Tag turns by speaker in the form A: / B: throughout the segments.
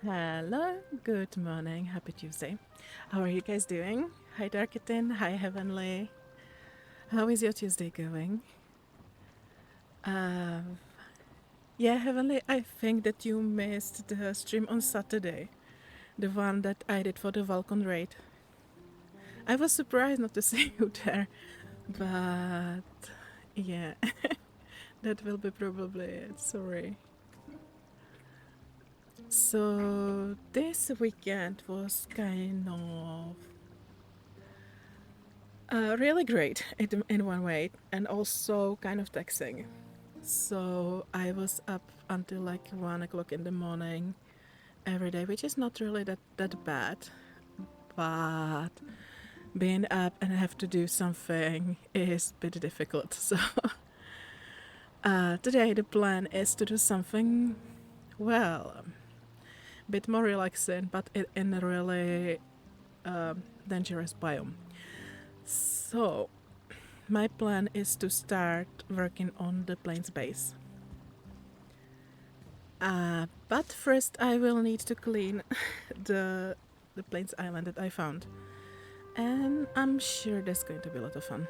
A: Hello, good morning, happy Tuesday. How are you guys doing? Hi Darkitin, hi Heavenly. How is your Tuesday going? Um, yeah, Heavenly, I think that you missed the stream on Saturday, the one that I did for the Vulcan raid. I was surprised not to see you there, but yeah, that will be probably it, sorry. So, this weekend was kind of really great in one way, and also kind of taxing. So I was up until like 1 o'clock in the morning every day, which is not really that bad. But being up and have to do something is a bit difficult. So today the plan is to do something, well, a bit more relaxing, but in a really dangerous biome. So my plan is to start working on the plains base. But first I will need to clean the plains island that I found. And I'm sure that's going to be a lot of fun.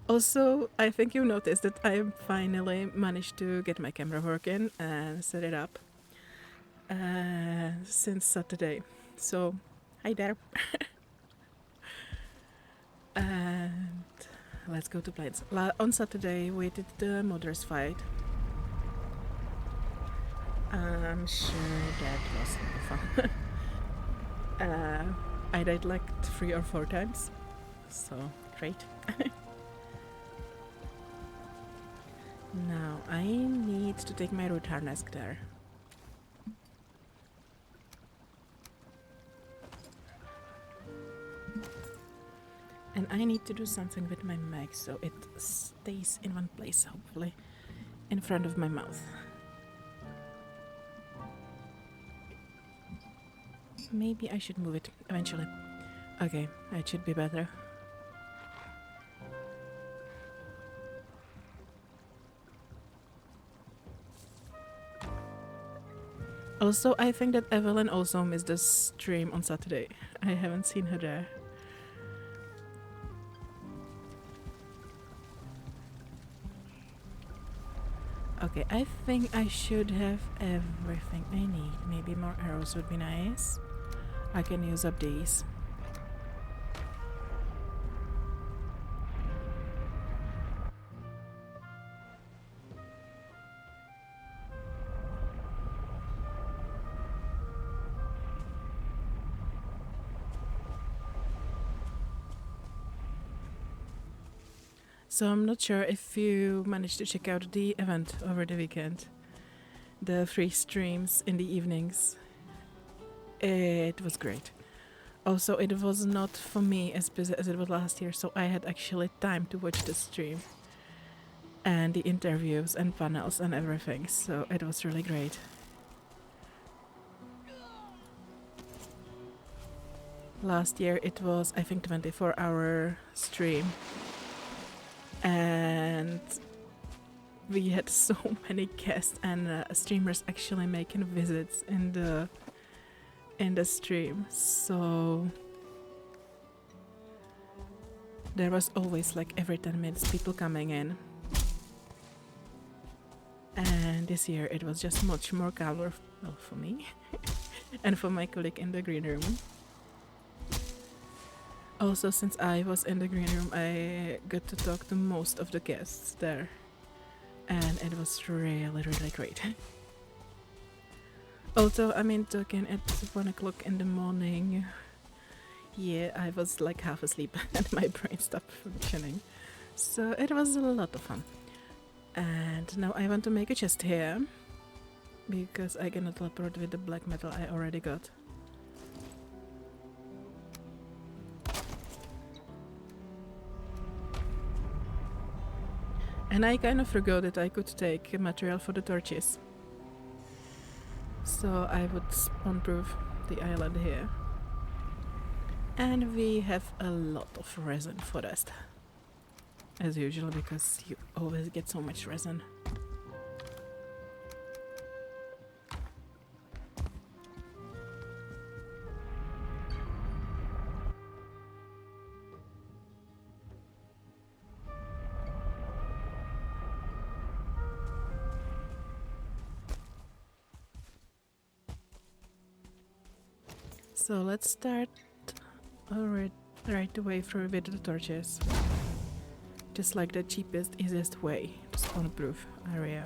A: Also, I think you noticed that I finally managed to get my camera working and set it up since Saturday. So, hi there. And let's go to plains. On Saturday, we did the mothers fight. I'm sure that was fun. I died like 3 or 4 times, so great. Now I need to take my root harness there. And I need to do something with my mic so it stays in one place, hopefully, in front of my mouth. Maybe I should move it eventually. Okay, it should be better. Also, I think that Evelyn also missed the stream on Saturday. I haven't seen her there. Okay, I think I should have everything I need. Maybe more arrows would be nice. I can use up these. So I'm not sure if you managed to check out the event over the weekend. The 3 streams in the evenings. It was great. Also, it was not for me as busy as it was last year, so I had actually time to watch the stream and the interviews and panels and everything, so it was really great. Last year it was, I think, 24-hour stream, and we had so many guests and streamers actually making visits in the stream, so there was always like every 10 minutes people coming in. And this year it was just much more calmer, well, for me and for my colleague in the green room. Also, since I was in the green room, I got to talk to most of the guests there, and it was really great. Although, I mean, talking at 1 o'clock in the morning, yeah, I was like half asleep and my brain stopped functioning. So it was a lot of fun. And now I want to make a chest here, because I cannot teleport with the black metal I already got. And I kind of forgot that I could take material for the torches. So I would spawn-proof the island here. And we have a lot of resin for that. as usual, because you always get so much resin. So let's start right away through with the torches. Just like the cheapest, easiest way to spawn-proof area.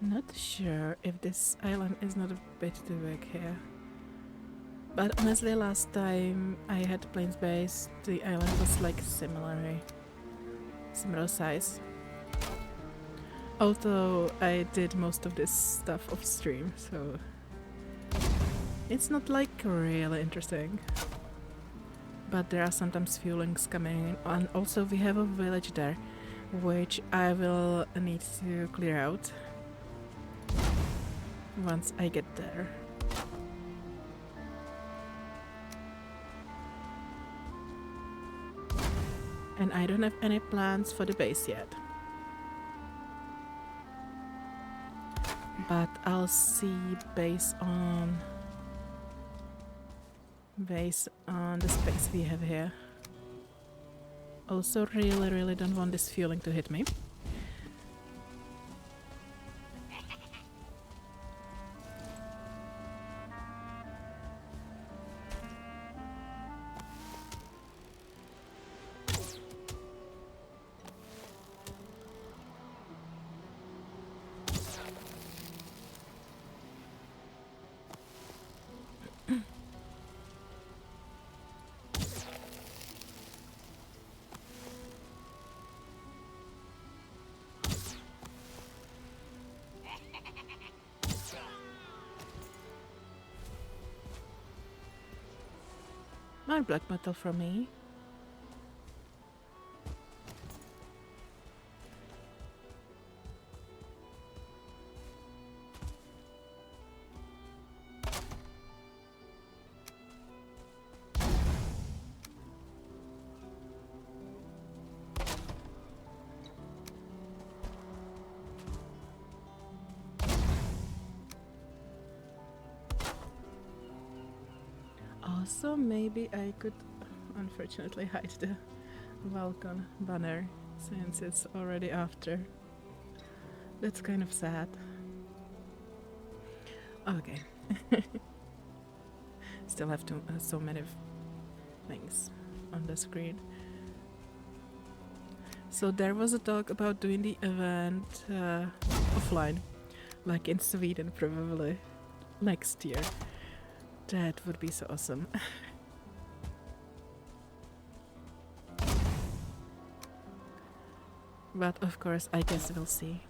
A: Not sure if this island is not a bit too big here. But honestly, last time I had Plains Base, the island was like similar size. Although I did most of this stuff off stream, so it's not like really interesting. But there are sometimes fuelings coming in, and also we have a village there, which I will need to clear out once I get there. And I don't have any plans for the base yet. But I'll see based on the space we have here. Also really don't want this fueling to hit me. More black metal from me. Also, maybe I could unfortunately hide the Vulcan banner since it's already after. That's kind of sad. Okay. Still have to so many things on the screen. So there was a talk about doing the event offline, like in Sweden probably next year. That would be so awesome. But of course, I guess we'll see.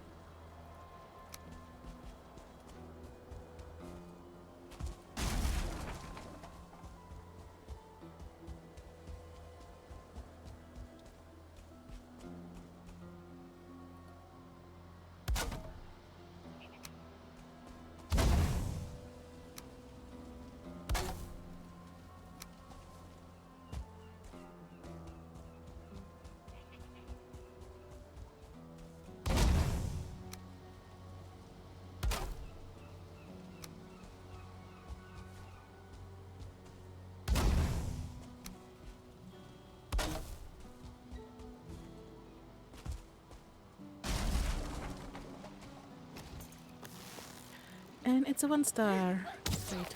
A: And it's a 1-star. Wait.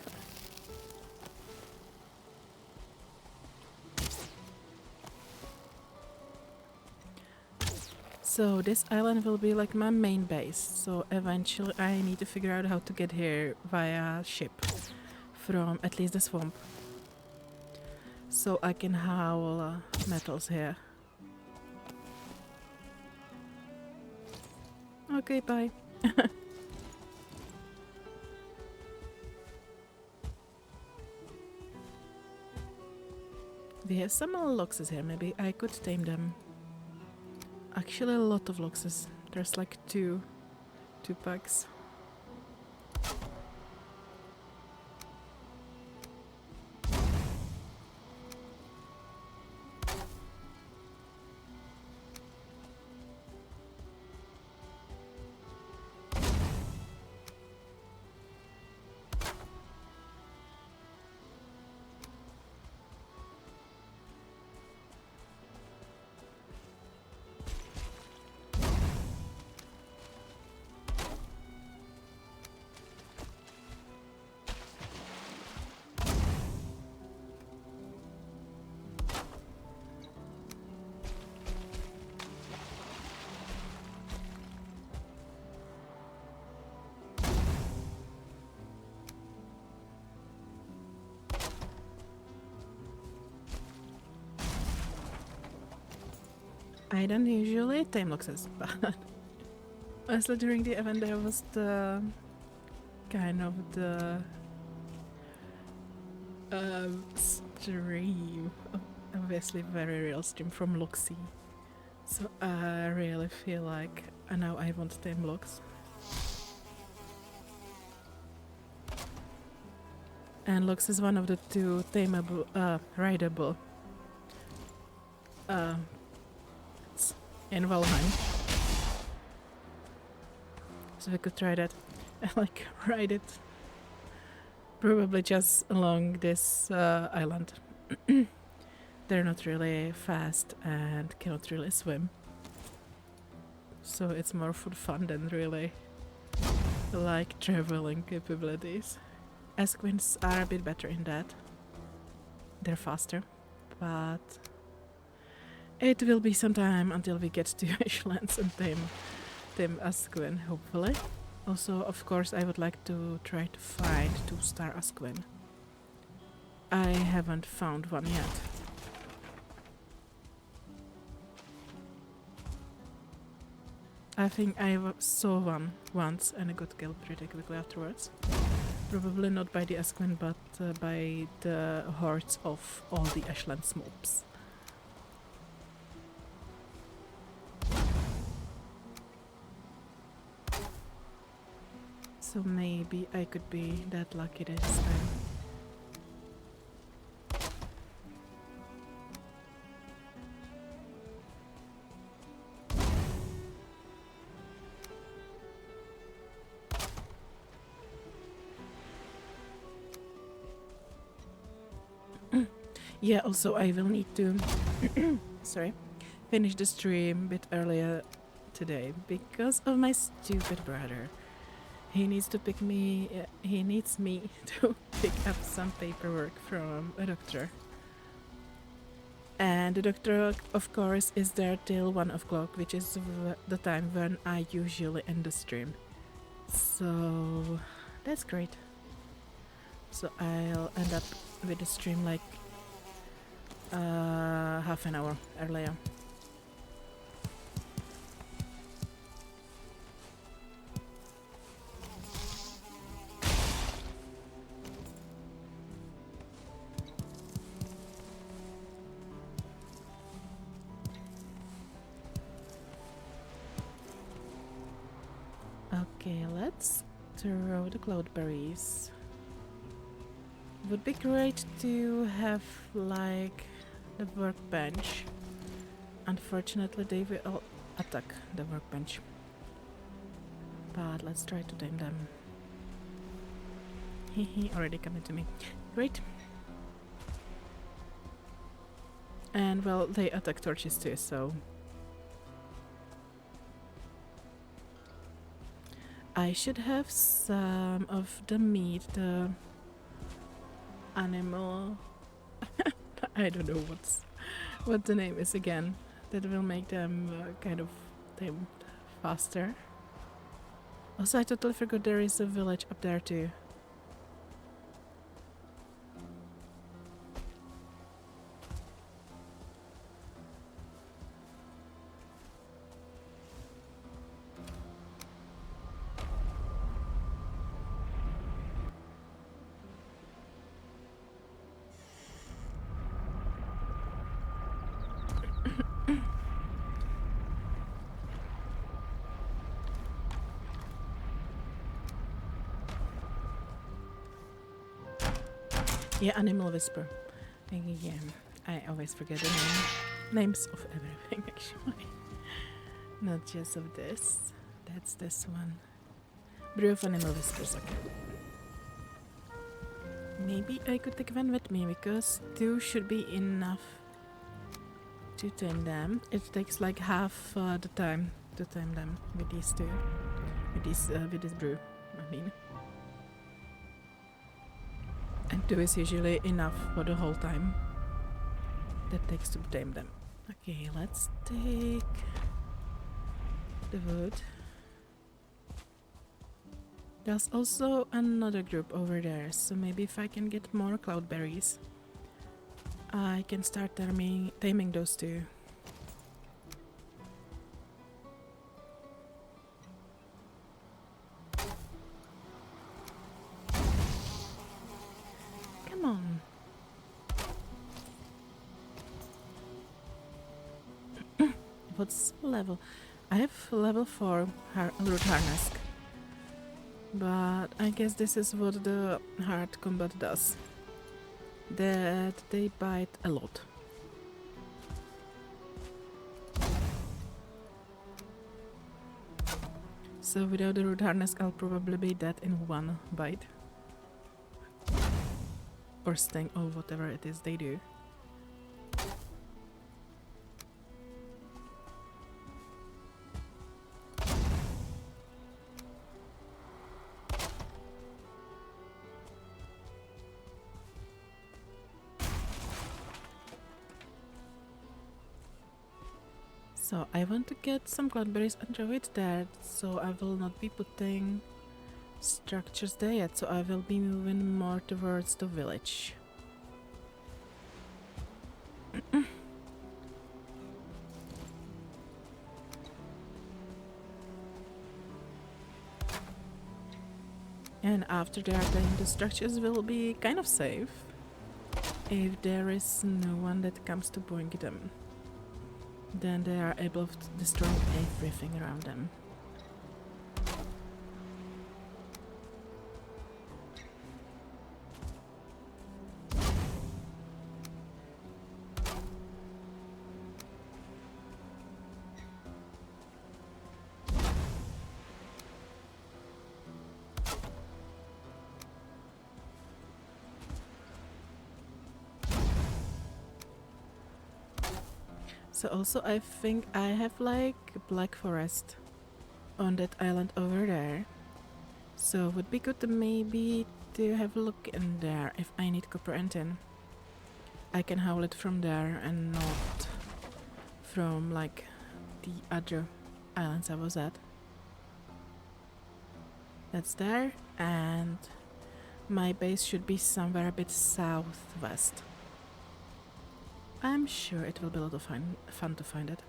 A: So this island will be like my main base. So eventually I need to figure out how to get here via ship from at least the swamp. So I can haul metals here. Okay, bye. We have some loxes here. Maybe I could tame them. Actually, a lot of loxes. There's like two packs. I don't usually tame loxes, but honestly during the event there was the kind of the stream, obviously very real stream from Loxy. So I really feel like now I want to tame Lox. And Lox is one of the two tameable, rideable in Valheim. So we could try that. Like, ride it. Probably just along this island. They're not really fast and cannot really swim. So it's more for fun than really like traveling capabilities. Esquins are a bit better in that. They're faster, but it will be some time until we get to Ashlands and tame Esquin, hopefully. Also, of course, I would like to try to find 2-star Esquin. I haven't found one yet. I think I saw one once and I got killed pretty quickly afterwards. Probably not by the Esquin, but by the hordes of all the Ashlands mobs. So maybe I could be that lucky this time. Yeah, also I will need to sorry, finish the stream a bit earlier today because of my stupid brother. He needs to pick me. He needs me to pick up some paperwork from a doctor, and the doctor, of course, is there till 1 o'clock, which is the time when I usually end the stream. So that's great. So I'll end up with the stream like half an hour earlier. Okay, let's throw the cloudberries. Would be great to have like the workbench. Unfortunately, they will attack the workbench. But let's try to tame them. Hehe, already coming to me. Great. And well, they attack torches too, so I should have some of the meat, the animal. I don't know what the name is again. That will make them kind of tamed faster. Also, I totally forgot there is a village up there too. Yeah, Animal Whisper. Yeah, I always forget the names of everything actually. Not just of this. That's this one. Brew of Animal Whispers, okay. Maybe I could take one with me because 2 should be enough to tame them. It takes like half the time to tame them with these 2. With this brew, I mean. And 2 is usually enough for the whole time that takes to tame them. Okay, let's take the wood. There's also another group over there, so maybe if I can get more cloudberries, I can start taming those 2. Come on. What's level? I have level 4 root harness. But I guess this is what the hard combat does. That they bite a lot. So without the root harness I'll probably be dead in 1 bite. Or sting or whatever it is they do. So I want to get some cloudberries and throw it there, so I will not be putting structures there yet, so I will be moving more towards the village. And after that, then the structures will be kind of safe if there is no one that comes to boink them. Then they are able to destroy everything around them. So also I think I have like black forest on that island over there. So would be good to maybe to have a look in there if I need copper and tin. I can haul it from there and not from like the other islands I was at. That's there, and my base should be somewhere a bit southwest. I'm sure it will be a lot of fun to find it.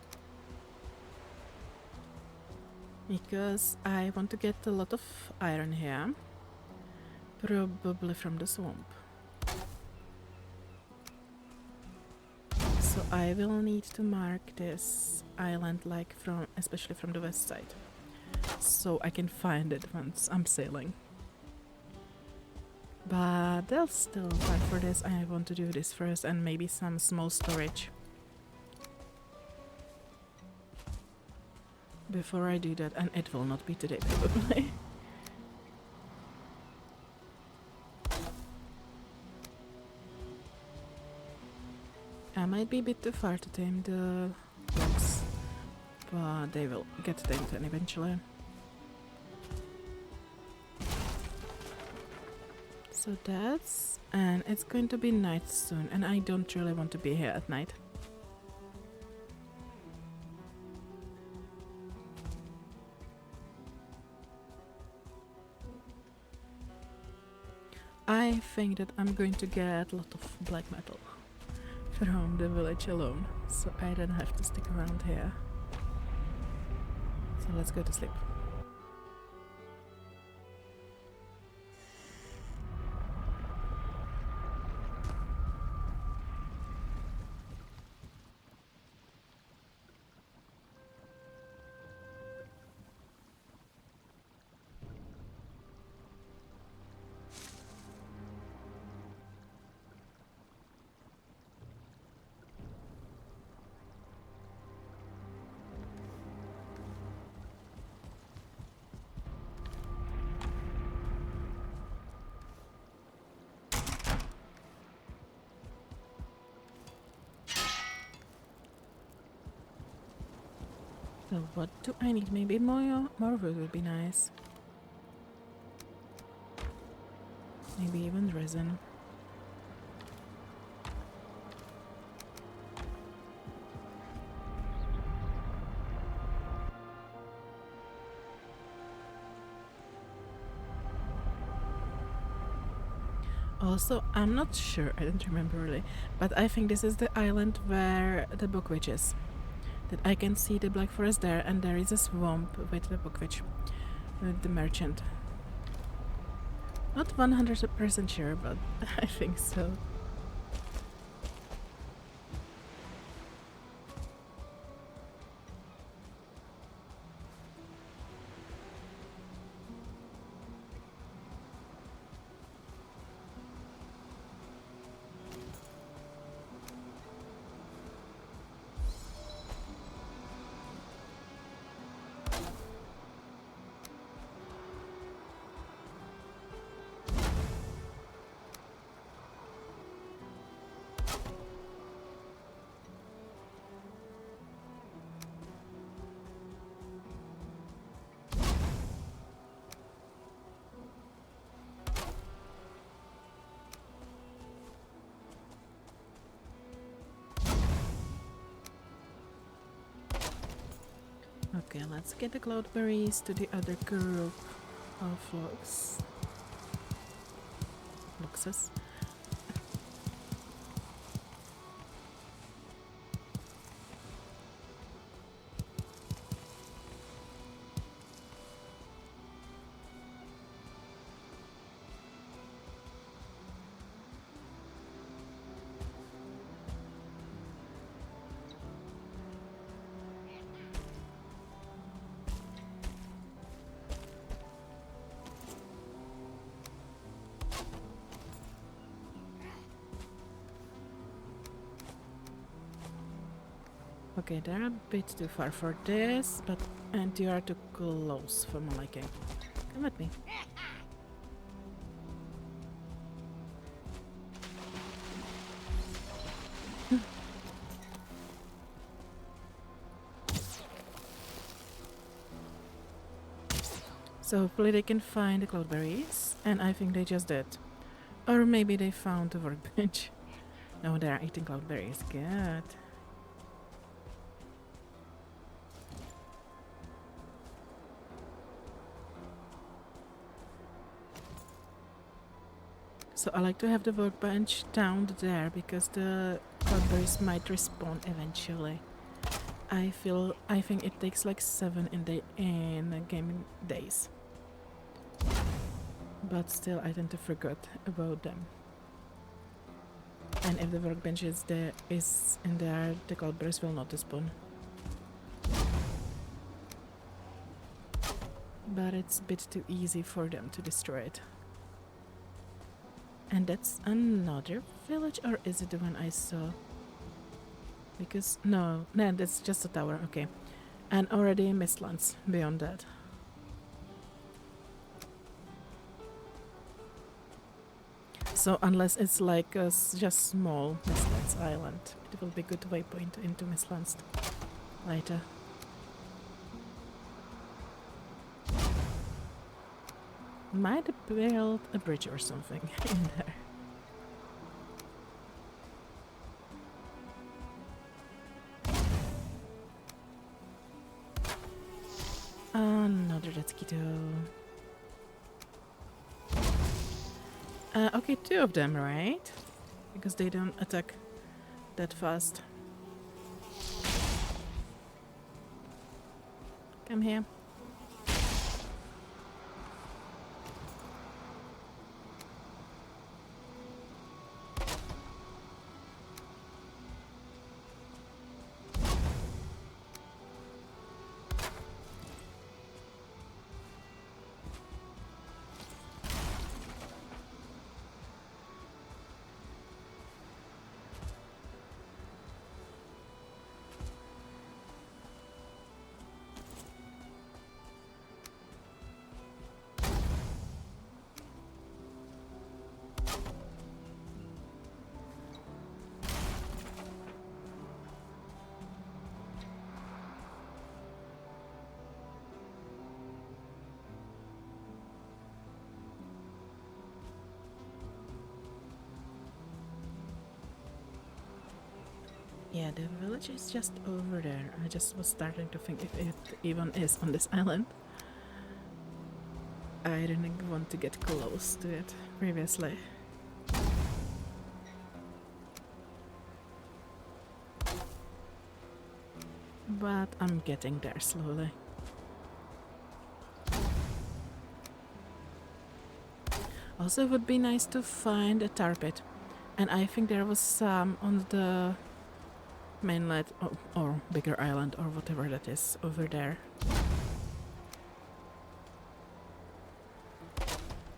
A: Because I want to get a lot of iron here. Probably from the swamp. So I will need to mark this island like especially from the west side. So I can find it once I'm sailing. But there's still time for this. I want to do this first and maybe some small storage. Before I do that, and it will not be today probably. I might be a bit too far to tame the dogs, but they will get tamed eventually. So that's... and it's going to be night soon, and I don't really want to be here at night. I think that I'm going to get a lot of black metal from the village alone, so I don't have to stick around here. So let's go to sleep. So what do I need? Maybe more wood would be nice. Maybe even resin. Also, I'm not sure, I don't remember really, but I think this is the island where the bookwitch is. That I can see the Black Forest there, and there is a swamp with the bookwitch, with the merchant. Not 100% sure, but I think so. Okay, let's get the cloudberries to the other group of luxus. Okay, they're a bit too far for this, and you are too close for my liking. Come with me. So hopefully they can find the cloudberries, and I think they just did. Or maybe they found the workbench. No, they're eating cloudberries. Good. So I like to have the workbench down there because the cloudberries might respawn eventually. I think it takes like 7 in gaming days. But still I tend to forget about them. And if the workbench is in there, the cloudberries will not respawn. But it's a bit too easy for them to destroy it. And that's another village, or is it the one I saw? Because, no, that's just a tower, okay. And already Mistlands beyond that. So unless it's like a just small Mistlands island, it will be a good waypoint into Mistlands later. Might build a bridge or something in there. Another mosquito. Okay, 2 of them, right? Because they don't attack that fast. Come here. Yeah, the village is just over there. I just was starting to think if it even is on this island. I didn't want to get close to it previously. But I'm getting there slowly. Also, it would be nice to find a tar pit. And I think there was some on the mainland or bigger island or whatever that is over there.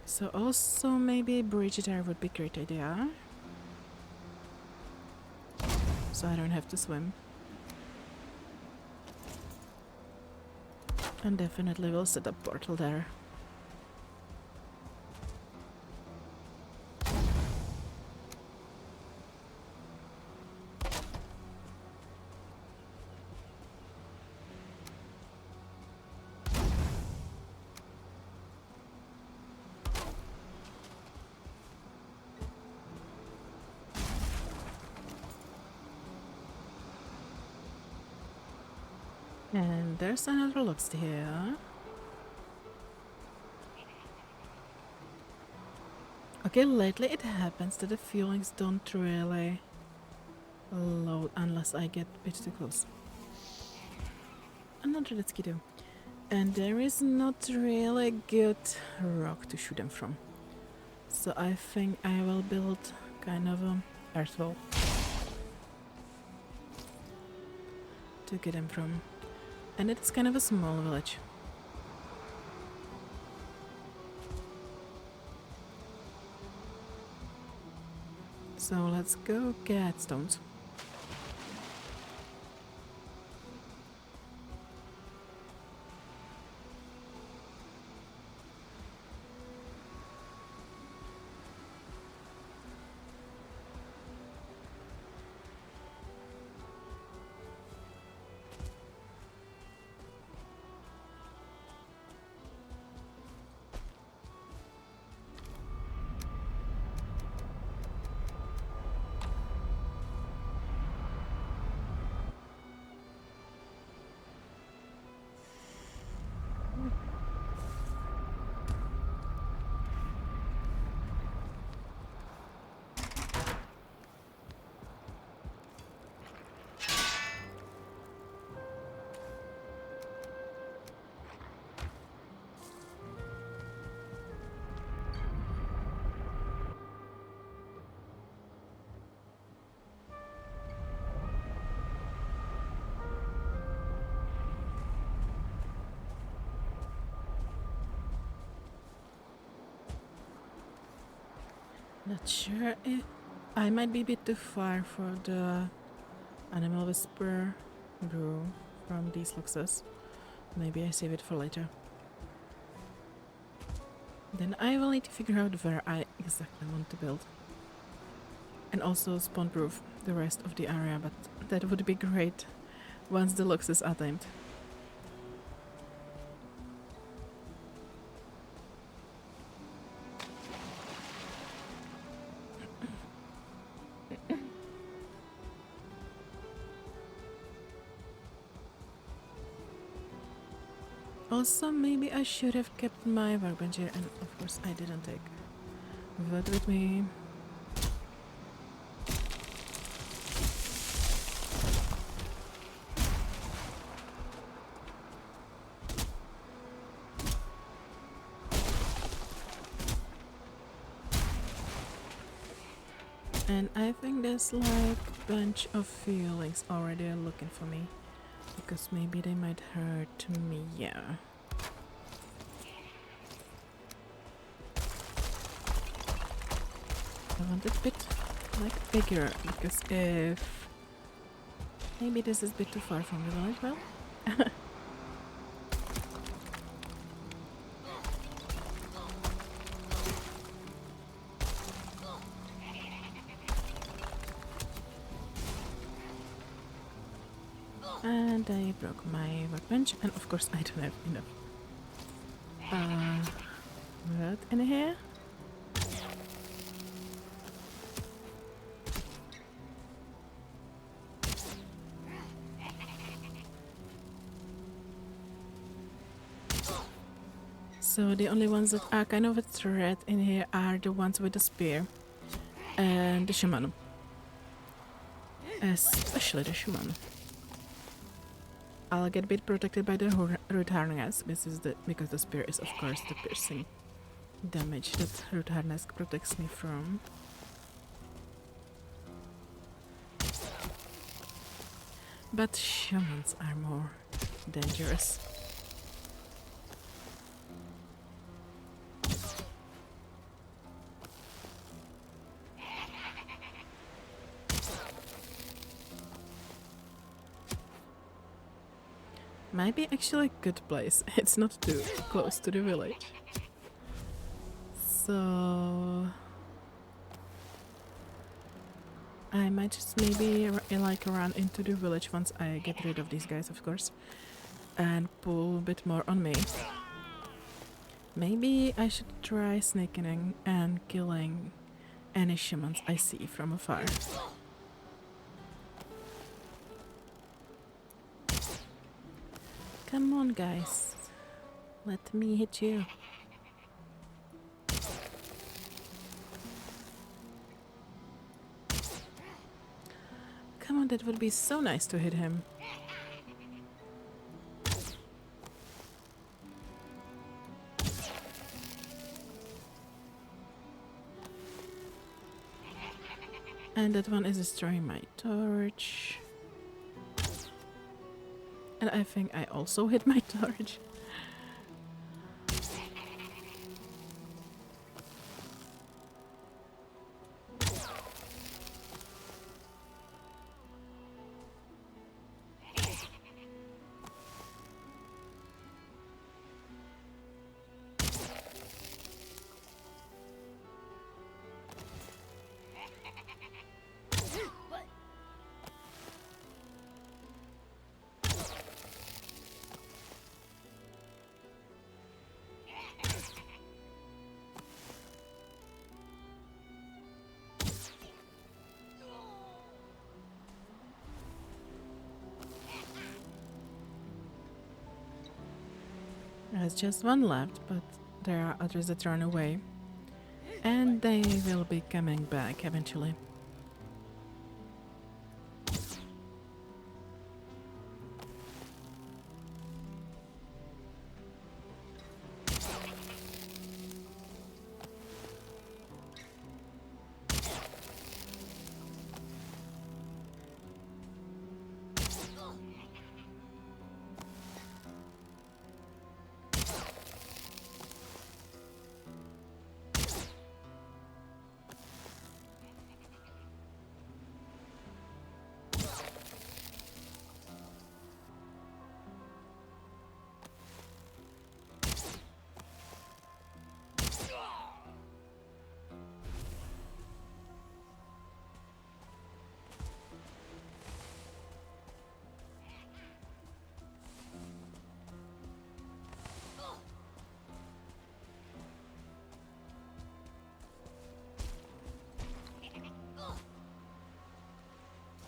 A: So also maybe a bridge there would be a great idea. So I don't have to swim. And definitely we'll set up portal there. And there's another lost here. Okay, lately it happens that the feelings don't really load unless I get a bit too close. Another mosquito. And there is not really good rock to shoot them from. So I think I will build kind of an earth wall to get them from. And it's kind of a small village. So let's go get stones. Not sure if I might be a bit too far for the animal whisper brew from these luxus. Maybe I save it for later. Then I will need to figure out where I exactly want to build. And also spawn proof the rest of the area, but that would be great once the luxus are tamed. Also, maybe I should have kept my workbench here, and of course I didn't take that with me. And I think there's like a bunch of feelings already looking for me. Because maybe they might hurt me, yeah. I want it a bit like bigger, because if maybe this is a bit too far from the village, well. And I broke my workbench, and of course I don't have enough wood in here. So the only ones that are kind of a threat in here are the ones with the spear and the shaman. Especially the shaman. I'll get a bit protected by the root harness because the spear is of course the piercing damage that root harness protects me from. But shamans are more dangerous. Might be actually a good place. It's not too close to the village. So I might just maybe like run into the village once I get rid of these guys, of course, and pull a bit more on me. Maybe I should try sneaking in and killing any shamans I see from afar. Come on, guys. Let me hit you. Come on, that would be so nice to hit him. And that one is destroying my torch. And I think I also hit my torch. There's just one left, but there are others that run away. And they will be coming back eventually.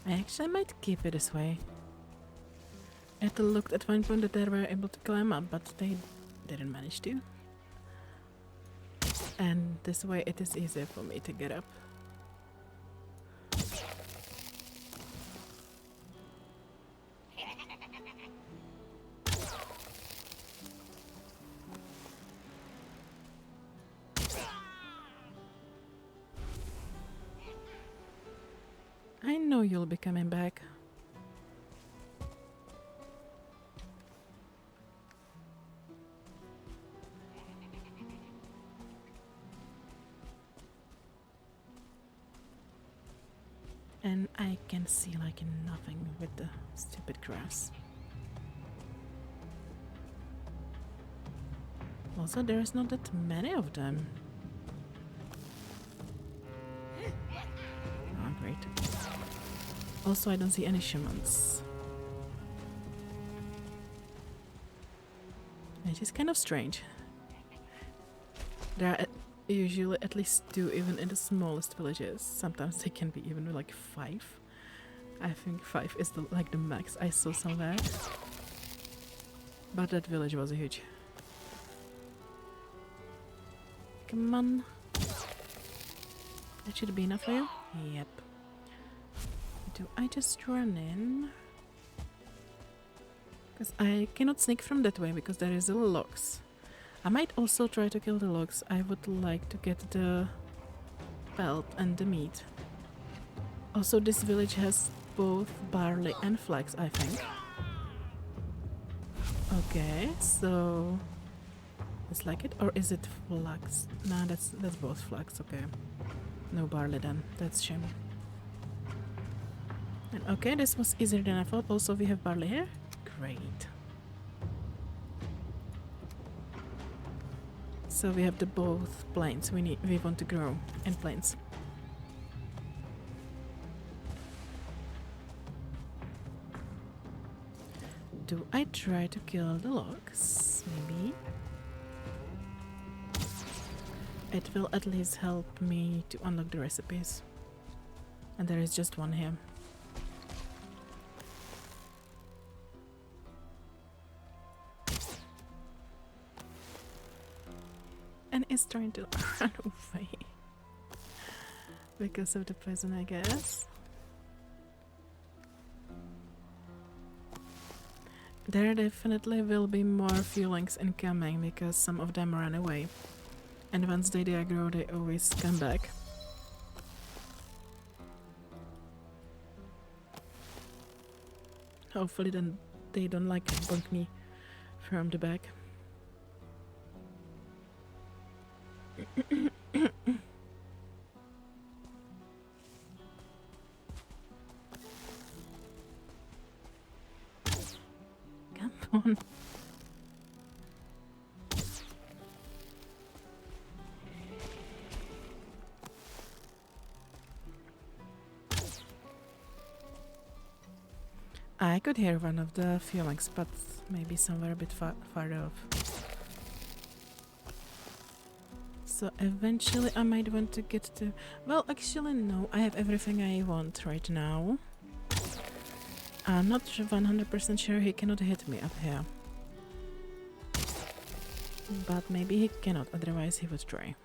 A: I actually might keep it this way. It looked at one point that they were able to climb up, but they didn't manage to. And this way it is easier for me to get up. I know you'll be coming back. And I can see like nothing with the stupid grass. Also, there's not that many of them. Oh, great. Also, I don't see any shamans. It is kind of strange. There are usually at least 2 even in the smallest villages. Sometimes they can be even like 5. I think 5 is like the max I saw somewhere. But that village was huge. Come on. That should be enough for you? Yep. Do I just run in? Because I cannot sneak from that way because there is the logs. I might also try to kill the logs. I would like to get the pelt and the meat. Also, this village has both barley and flax, I think. Okay, so it's like it, or is it flax? Nah, that's both flax. Okay, no barley then. That's a shame. And okay, this was easier than I thought. Also, we have barley here. Great. So we have the both plains we want to grow in plains. Do I try to kill the logs? Maybe. It will at least help me to unlock the recipes. And there is just one here. And it's trying to run away. Because of the poison, I guess. There definitely will be more feelings incoming because some of them ran away. And once they aggro, they always come back. Hopefully then they don't like bonk me from the back. Come on. I could hear one of the feelings, but maybe somewhere a bit farther off. So eventually I might want to get to... Well, actually no, I have everything I want right now. I'm not 100% sure he cannot hit me up here. But maybe he cannot, otherwise he would try.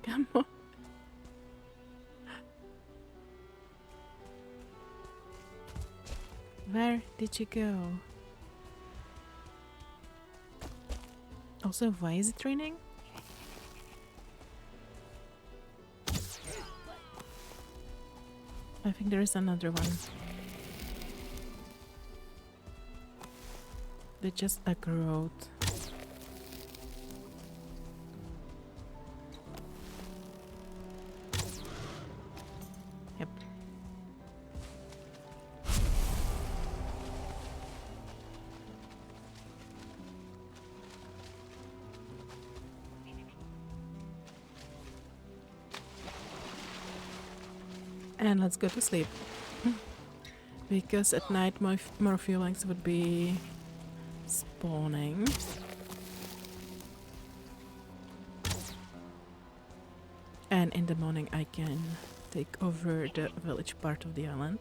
A: Come on. Where did you go? Also, why is it raining? I think there is another one. They just aggroed. Yep. And let's go to sleep. Because at night more feelings would be spawning. And in the morning I can take over the village part of the island.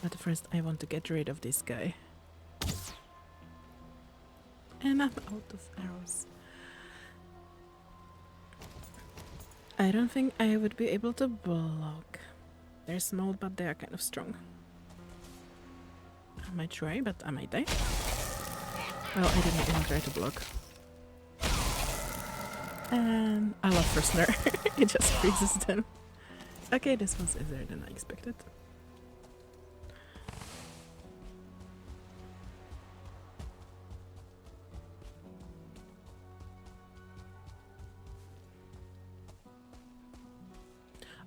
A: But first I want to get rid of this guy. And I'm out of arrows. I don't think I would be able to block. They're small, but they are kind of strong. I might try, but I might die. Well, I didn't even try to block. And I love Frostner. It just freezes them. Okay, this was easier than I expected.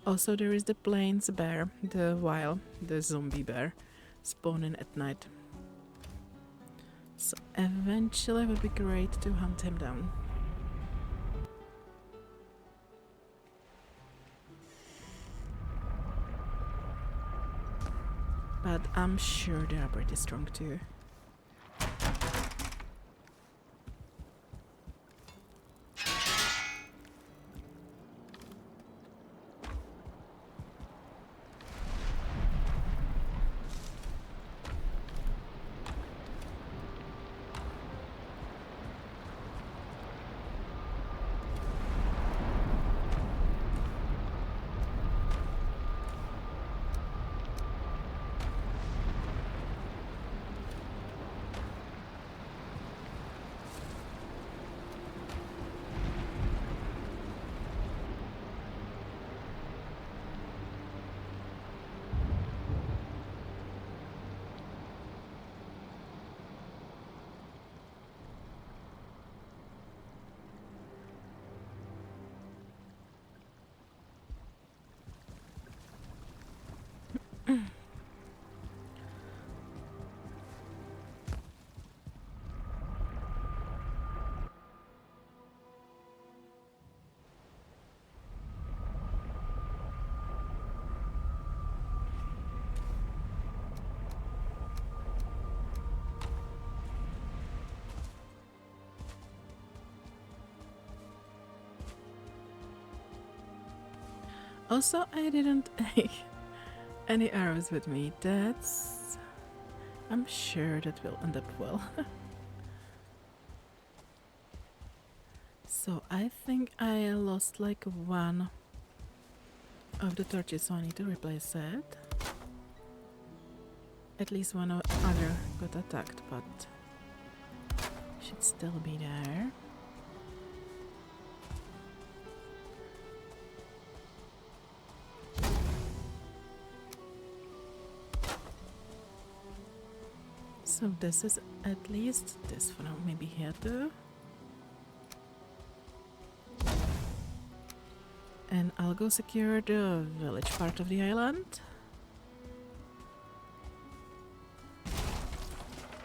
A: Also, there is the plains bear, the zombie bear, spawning at night. So eventually it would be great to hunt him down. But I'm sure they are pretty strong too. Also, I didn't take any arrows with me. That's... I'm sure that will end up well. So I think I lost like one of the torches, so I need to replace it. At least one or other got attacked, but should still be there. So this is at least this for now, maybe here too. And I'll go secure the village part of the island.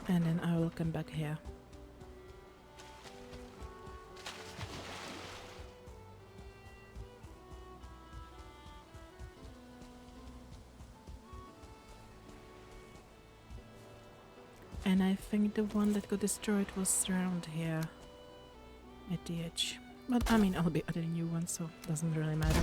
A: And then I will come back here. And I think the one that got destroyed was around here at the edge. But I mean, I'll be adding new ones, so it doesn't really matter.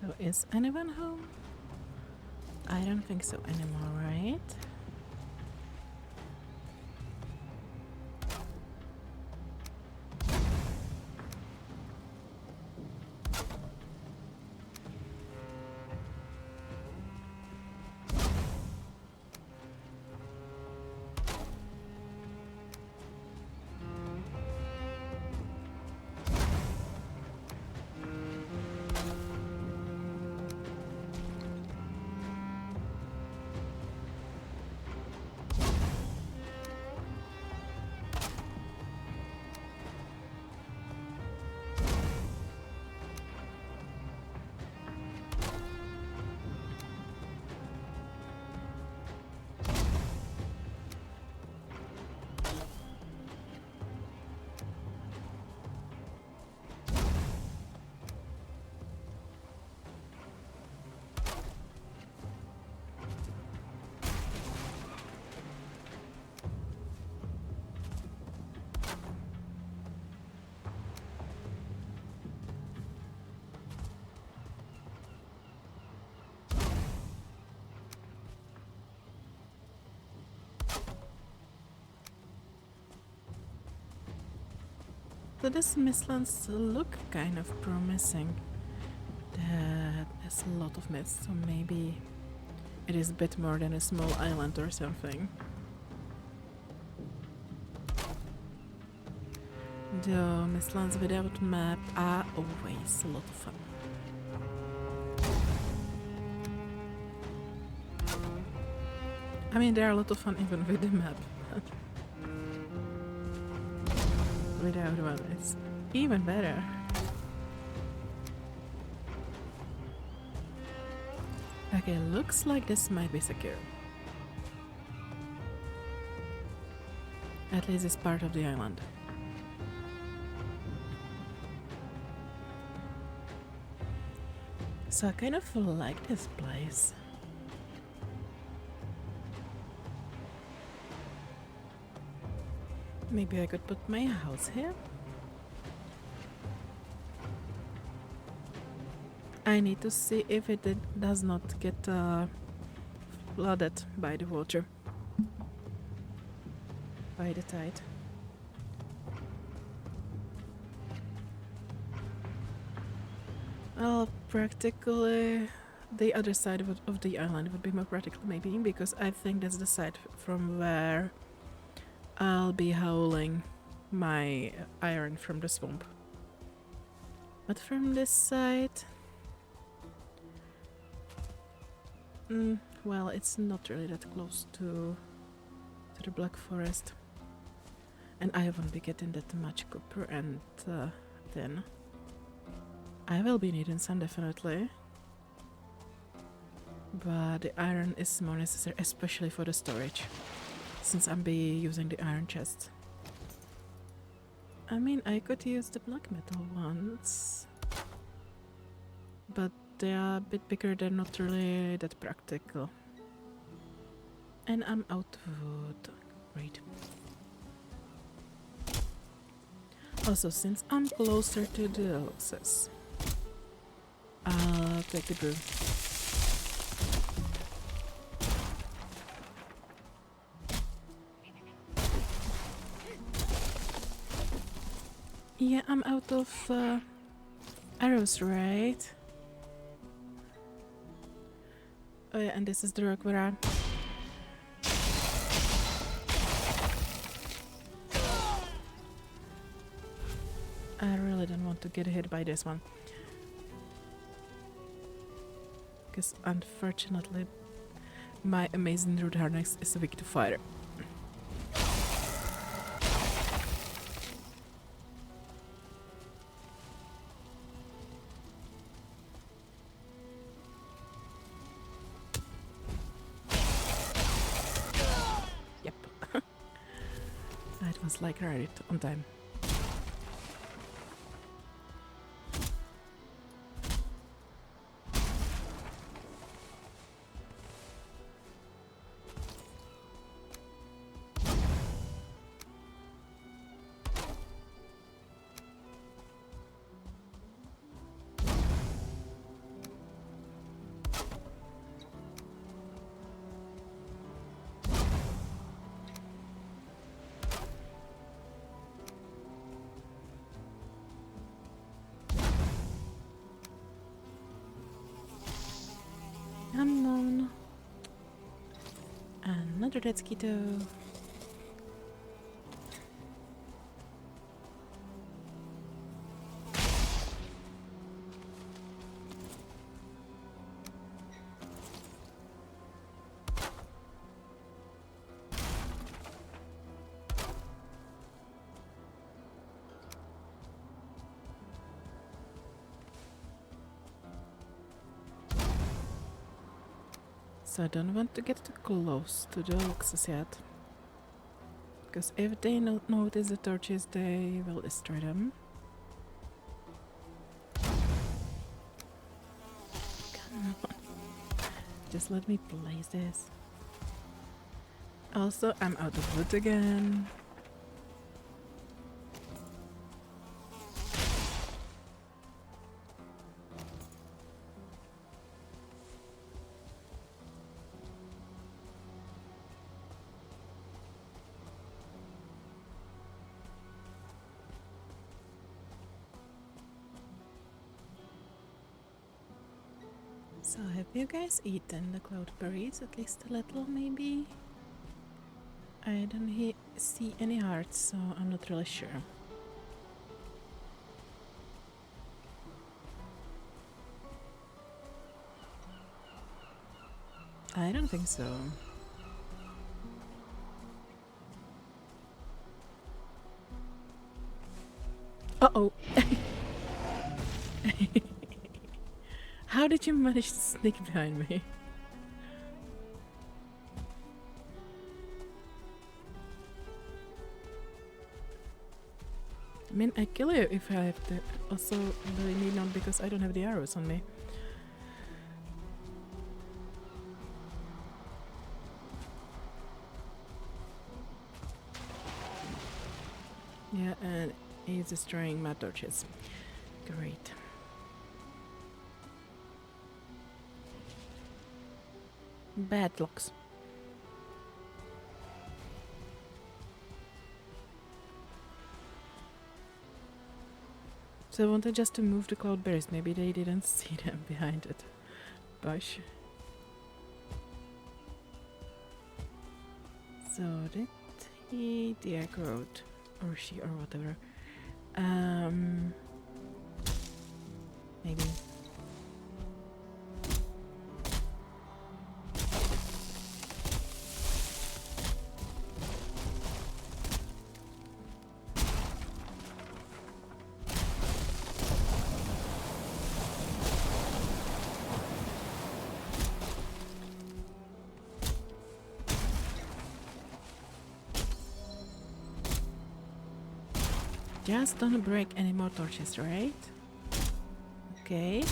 A: So is anyone home? I don't think so anymore, right? So these mistlands look kind of promising. There's a lot of mist, so maybe it is a bit more than a small island or something. The mistlands without map are always a lot of fun. I mean, they're a lot of fun even with the map. Without one, it's even better. Okay, looks like this might be secure. At least it's part of the island. So I kind of like this place. Maybe I could put my house here. I need to see if it does not get flooded by the water. By the tide. Well, practically the other side of the island would be more practical maybe, because I think that's the side from where I'll be hauling my iron from the swamp. But from this side... well, it's not really that close to the Black Forest. And I won't be getting that much copper and tin. I will be needing some definitely. But the iron is more necessary, especially for the storage. Since I'll be using the iron chest. I mean, I could use the black metal ones. But they are a bit bigger, they're not really that practical. And I'm out of wood. Great. Also, since I'm closer to the houses, I'll take the brew. Yeah, I'm out of arrows, right? Oh yeah, and this is the rock where I really don't want to get hit by this one. Because unfortunately, my amazing root harness is weak to fire. Yep. It was like right on time. Unknown. Another dead skeeto. So I don't want to get too close to the oxes yet. Because if they notice the torches, they will destroy them. Come on. Just let me place this. Also, I'm out of wood again. So have you guys eaten the cloudberries? At least a little, maybe? I don't see any hearts, so I'm not really sure. I don't think so. Uh-oh! How did you manage to sneak behind me? I mean, I kill you if I have to. Also, really need not because I don't have the arrows on me. Yeah, and he's destroying my torches. Great. Bad locks. So I wanted just to move the cloudberries. Maybe they didn't see them behind it bush. So did he deactivate, or she, or whatever? Maybe. Just don't break any more torches, right? Okay.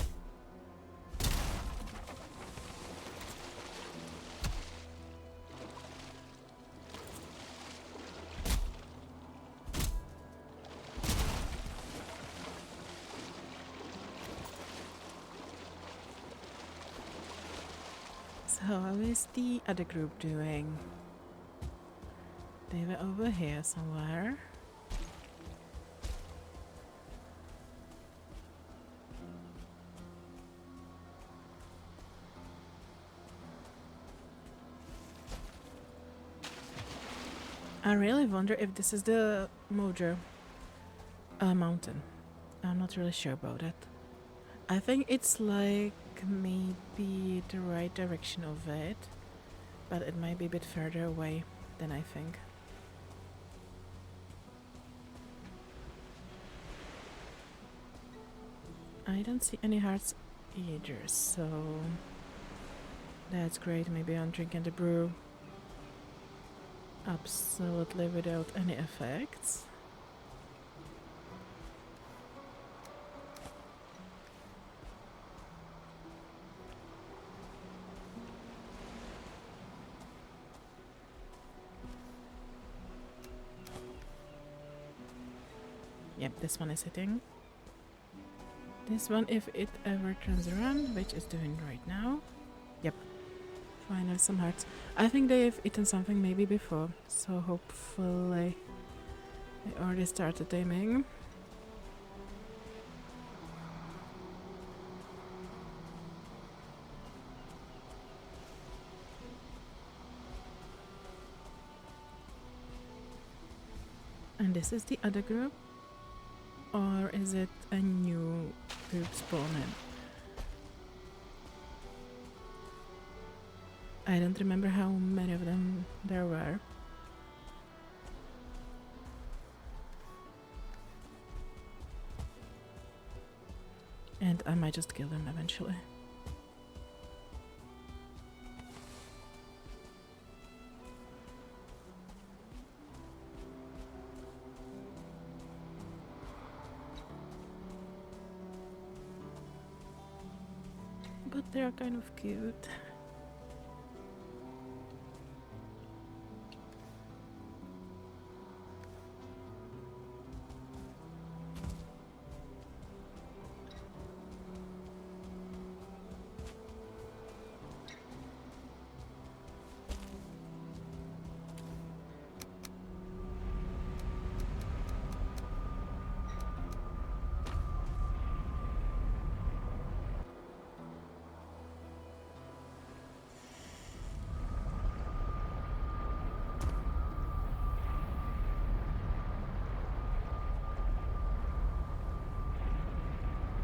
A: So how is the other group doing? They were over here somewhere. I really wonder if this is the Mojo mountain. I'm not really sure about it. I think it's like maybe the right direction of it, but it might be a bit further away than I think. I don't see any hearts either, so that's great. Maybe I'm drinking the brew absolutely without any effects. Yep, this one is hitting. This one, if it ever turns around, which it's doing right now. Yep. Finally, some hearts. I think they've eaten something maybe before, so hopefully they already started aiming. And this is the other group? Or is it a new group spawning? I don't remember how many of them there were. And I might just kill them eventually. But they're kind of cute.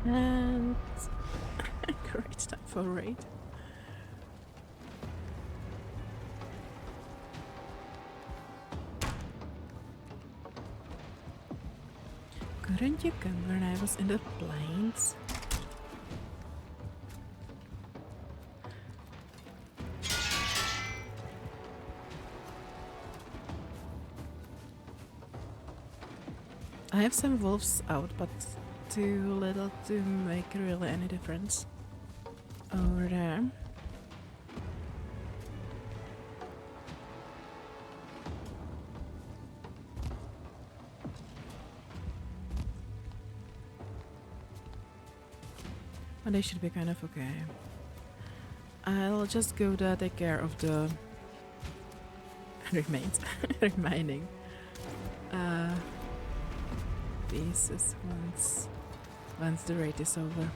A: And great time for a raid. Couldn't you come when I was in the plains? I have some wolves out, but too little to make really any difference. Over there. But they should be kind of okay. I'll just go to take care of the remaining pieces once the raid is over.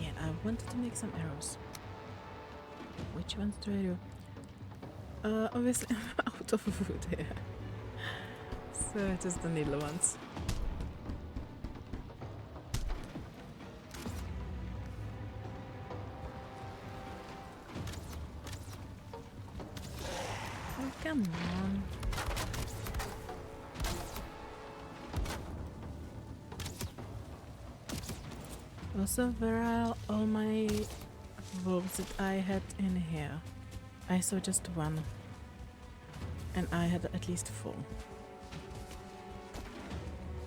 A: Yeah, I wanted to make some arrows. Which ones do I do? Obviously I'm out of food here. So just the needle ones. Oh, come on. Also, where are all my wolves that I had in here? I saw just one. And I had at least 4.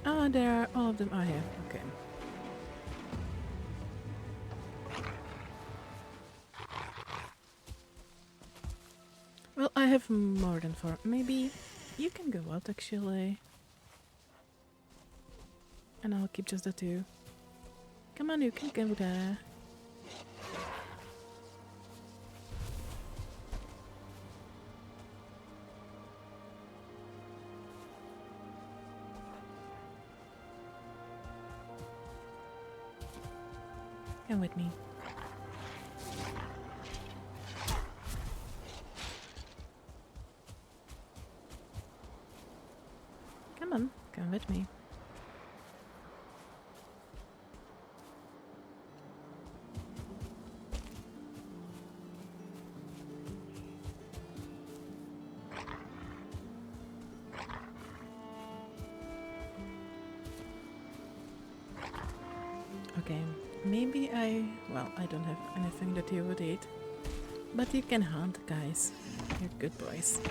A: Oh, all of them are here. Okay. Well, I have more than 4. Maybe you can go out actually. And I'll keep just the 2. Come on, you can go there. Come with me. Come on, come with me. Okay, maybe well, I don't have anything that you would eat. But you can hunt, guys. You're good boys.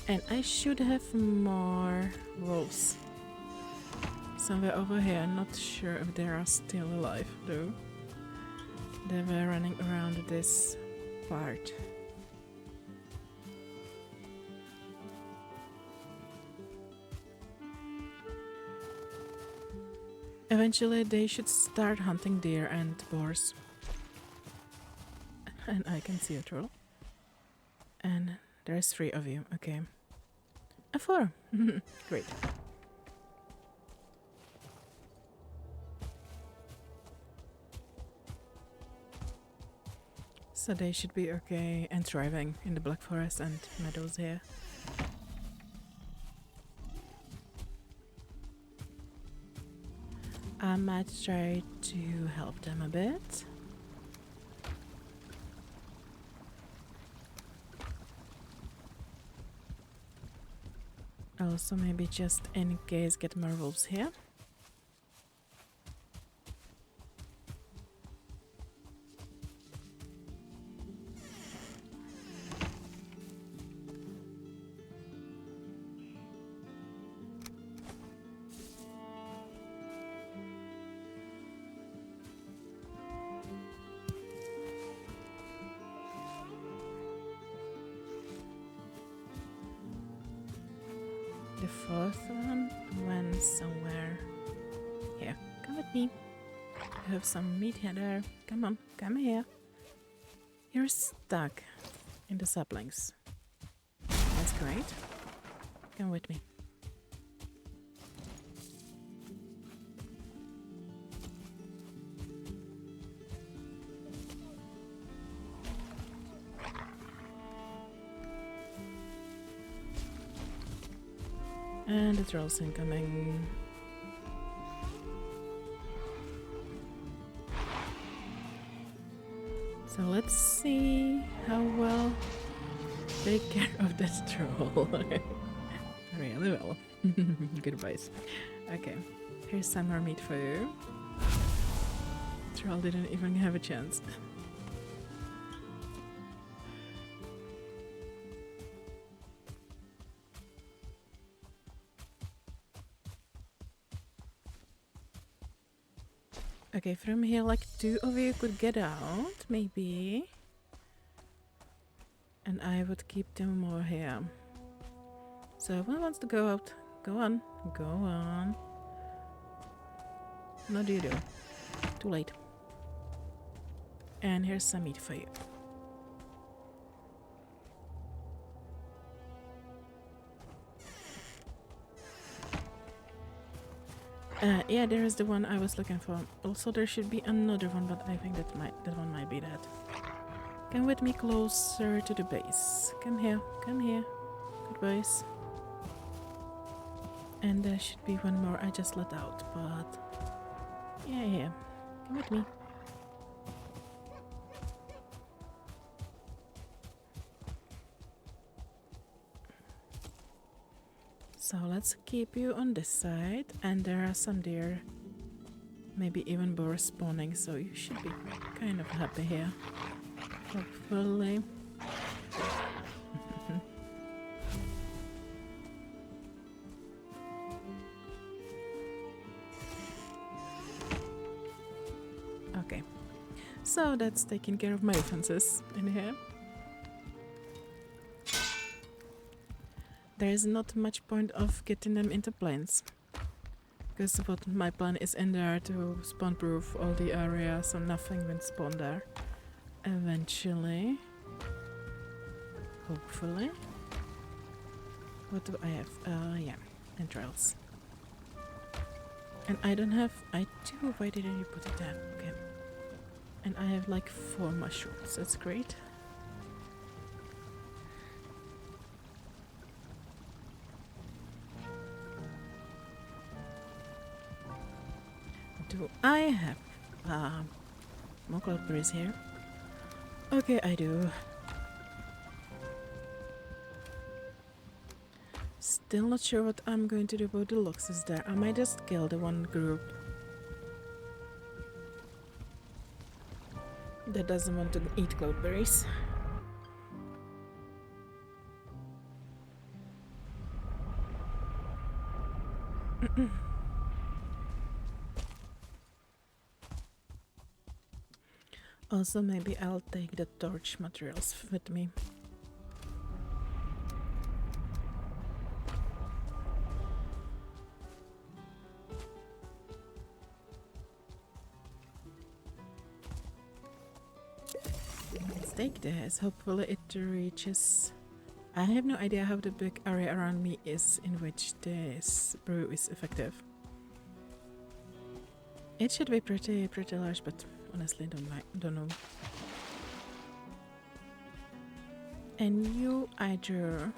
A: And I should have more wolves. Somewhere over here, I'm not sure if they are still alive though. They were running around this part. Eventually they should start hunting deer and boars. And I can see a troll. And there's 3 of you, okay. A 4. Great. So they should be okay and thriving in the Black Forest and meadows here. I might try to help them a bit. Also maybe just in case get more wolves here. fourth one went somewhere here. Come with me. You have some meat here there. Come on, come here. You're stuck in the saplings. That's great. Come with me. And the trolls incoming. So let's see how well take care of this troll. Really well. Good advice. Okay, here's some more meat for you. Troll didn't even have a chance. Okay, from here, like 2 of you could get out, maybe. And I would keep 2 more here. So, who wants to go out? Go on, go on. No, do you do? Too late. And here's some meat for you. Yeah, there is the one I was looking for. Also, there should be another one, but I think that one might be that. Come with me closer to the base. Come here, come here. Good boys. And there should be one more I just let out, but yeah. Come with me. So let's keep you on this side, and there are some deer, maybe even boars spawning, so you should be kind of happy here. Hopefully. Okay, so that's taking care of my defenses in here. There is not much point of getting them into planes, because what my plan is in there to spawn proof all the area so nothing will spawn there eventually, hopefully. What do I have? Yeah, entrails. And I don't have, I do, why didn't you put it there? Okay. And I have like 4 mushrooms, that's great. Do I have more cloudberries here? Okay, I do. Still not sure what I'm going to do about the loxes there. I might just kill the one group that doesn't want to eat cloudberries. Also, maybe I'll take the torch materials with me. Let's take this. Hopefully it reaches... I have no idea how the big area around me is in which this brew is effective. It should be pretty large, but honestly don't know. And you either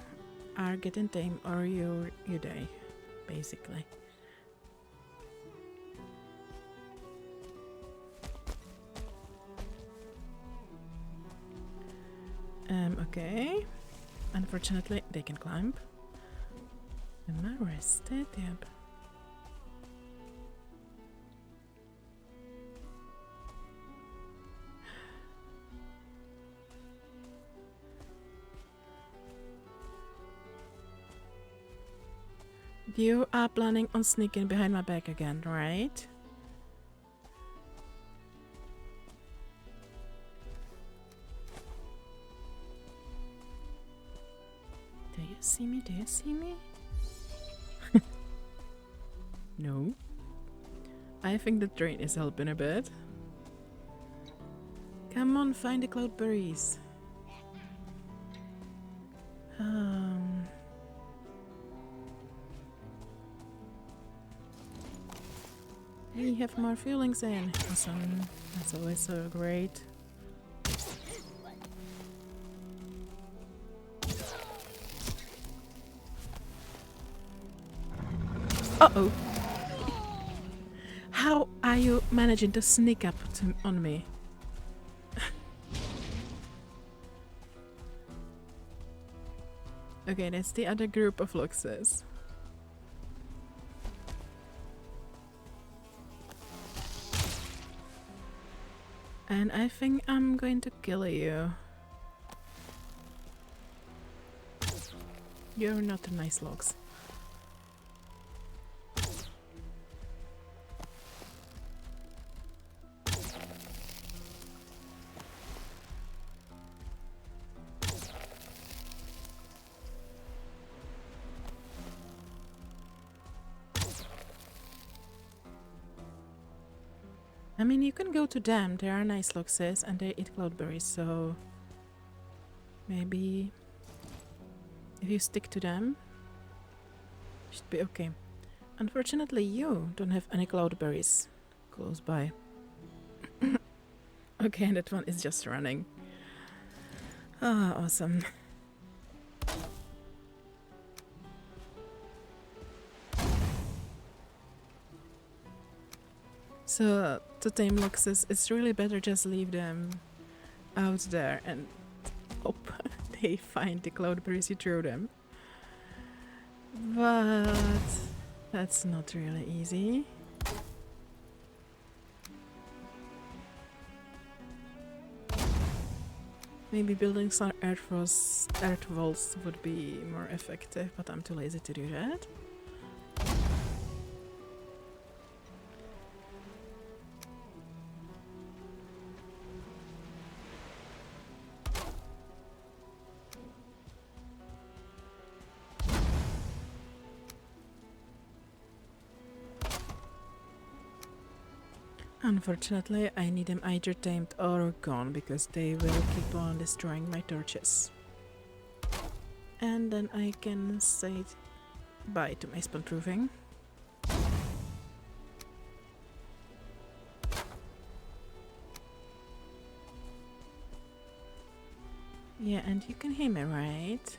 A: are getting tame or you die, basically. Okay. Unfortunately, they can climb. Am I rested? Yep. You are planning on sneaking behind my back again, right? Do you see me? Do you see me? No. I think the train is helping a bit. Come on, find the cloudberries. We have more feelings in. Awesome. That's always so great. Uh-oh. How are you managing to sneak up on me? Okay, that's the other group of Luxes. And I think I'm going to kill you. You're not a nice Lux. I mean, you can go to them. They are nice Luxes and they eat cloudberries, so maybe if you stick to them, should be okay. Unfortunately, you don't have any cloudberries close by. Okay, that one is just running. Ah, awesome. So, to tame Luxes, it's really better just leave them out there and hope they find the cloudberries you throw them. But that's not really easy. Maybe building some earth walls would be more effective, but I'm too lazy to do that. Unfortunately, I need them either tamed or gone, because they will keep on destroying my torches. And then I can say bye to my spawn proofing. Yeah, and you can hear me, right?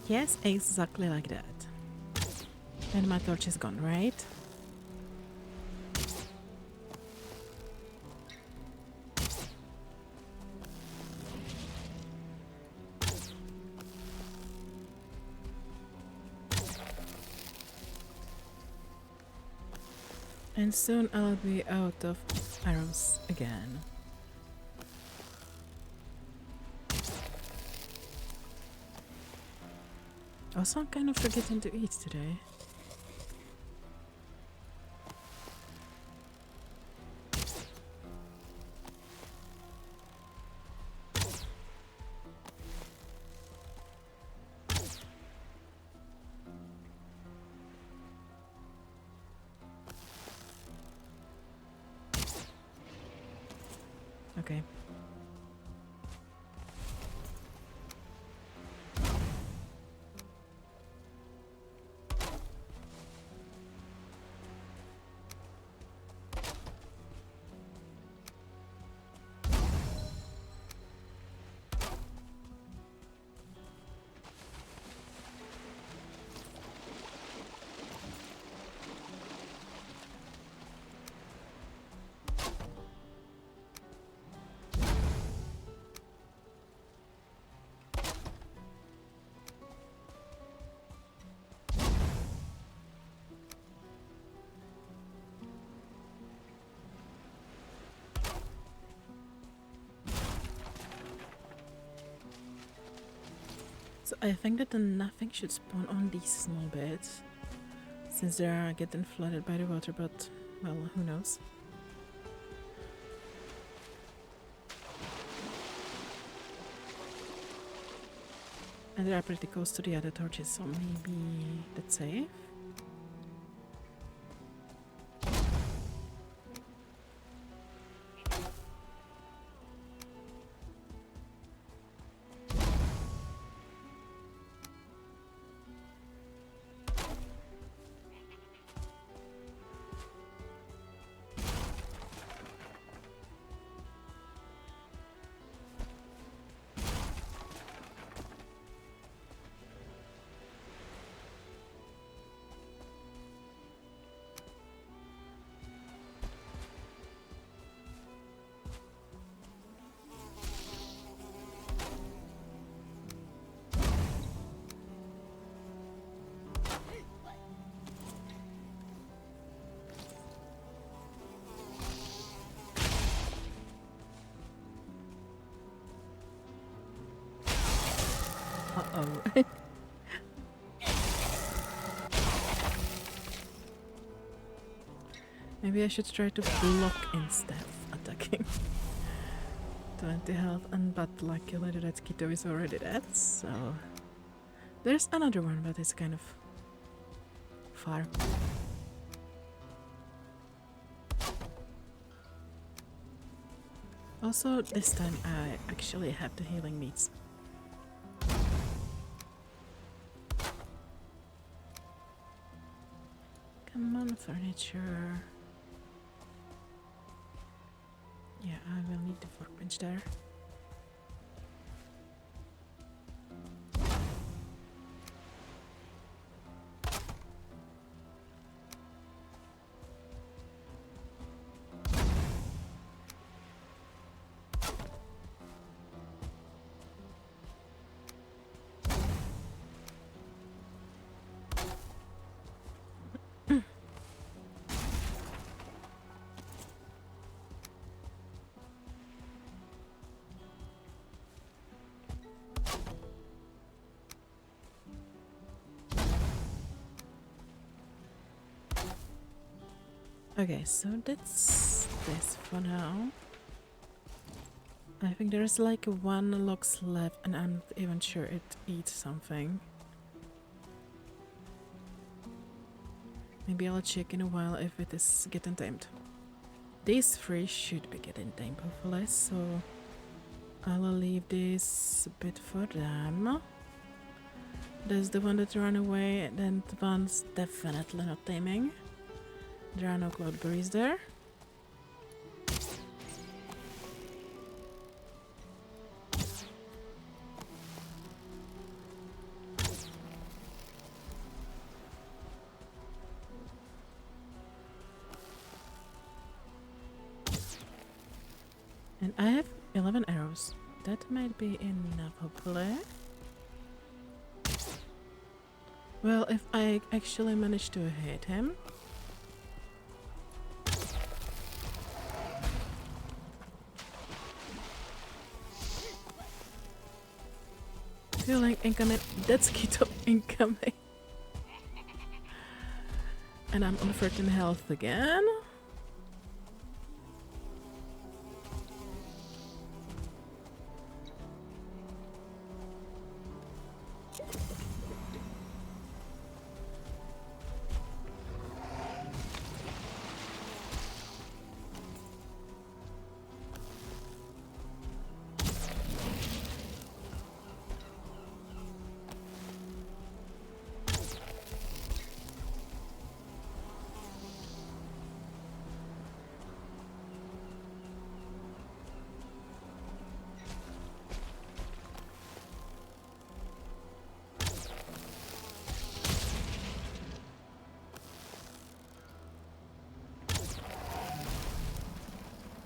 A: Yes, exactly like that. And my torch is gone, right? And soon I'll be out of arrows again. Also, I'm kind of forgetting to eat today. Okay. So I think that nothing should spawn on these small bits, since they are getting flooded by the water, but, well, who knows. And they are pretty close to the other torches, so maybe that's safe. Uh-oh. Maybe I should try to block instead of attacking. 20 health, and but luckily the red Keto is already dead, so... There's another one, but it's kind of... far. Also, this time I actually have the healing meats. Come on, furniture. Yeah, I will need the workbench there. Okay, so that's this for now. I think there's like one logs left and I'm not even sure it eats something. Maybe I'll check in a while if it is getting tamed. These three should be getting tamed hopefully, so I'll leave this bit for them. There's the one that ran away, and then the one's definitely not taming. There are no cloudberries there. And I have 11 arrows. That might be enough, hopefully. Well, if I actually manage to hit him. Feeling incoming. That's Keto incoming. And I'm on 13 health again.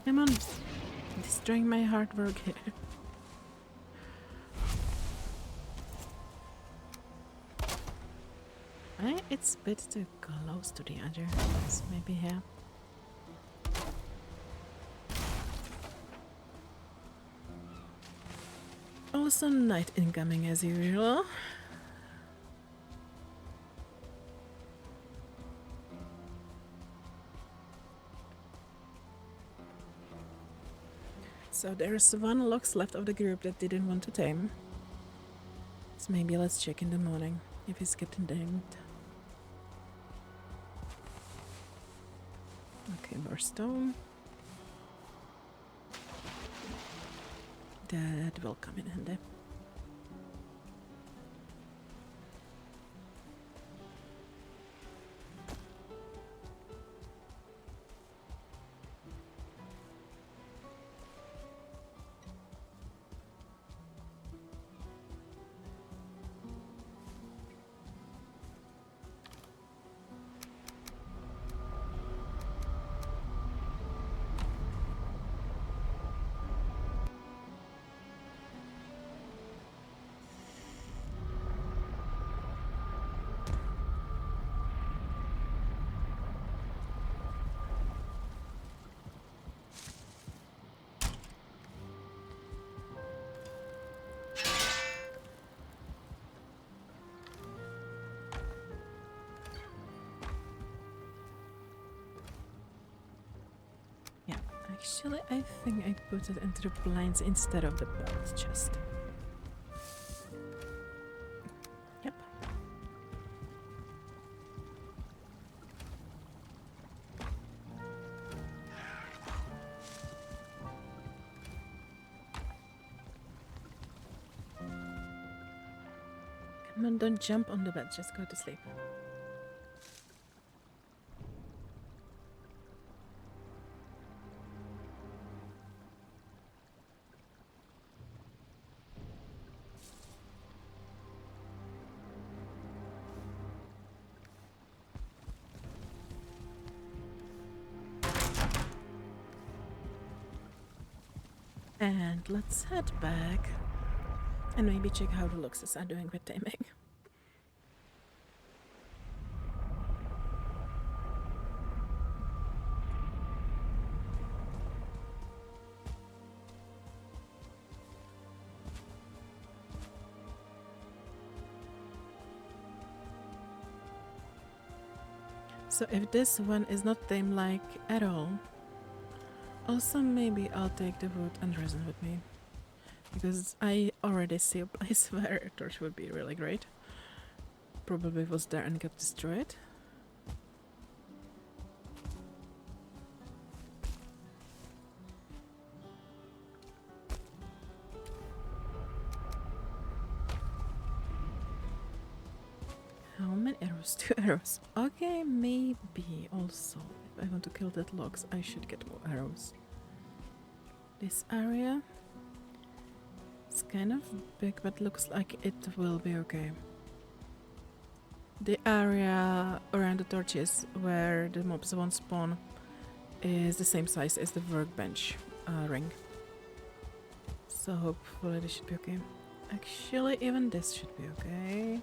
A: Come on, destroying my hard work here. It's a bit too close to the other ones, maybe here. Also night incoming as usual. So there's one Lox left of the group that didn't want to tame. So maybe let's check in the morning if he's getting tamed. Okay, more stone. That will come in handy. Yeah, actually I think I put it into the blinds instead of the belt chest. Yep. Come on, don't jump on the bed, just go to sleep. And let's head back and maybe check how the Luxes are doing with taming. So if this one is not tame-like at all, also maybe I'll take the wood and resin with me. Because I already see a place where a torch would be really great. Probably was there and got destroyed. How many arrows? 2 arrows. Okay, maybe also. If I want to kill that logs, I should get more arrows. This area is kind of big, but looks like it will be okay. The area around the torches where the mobs won't spawn is the same size as the workbench ring. So hopefully this should be okay. Actually, even this should be okay.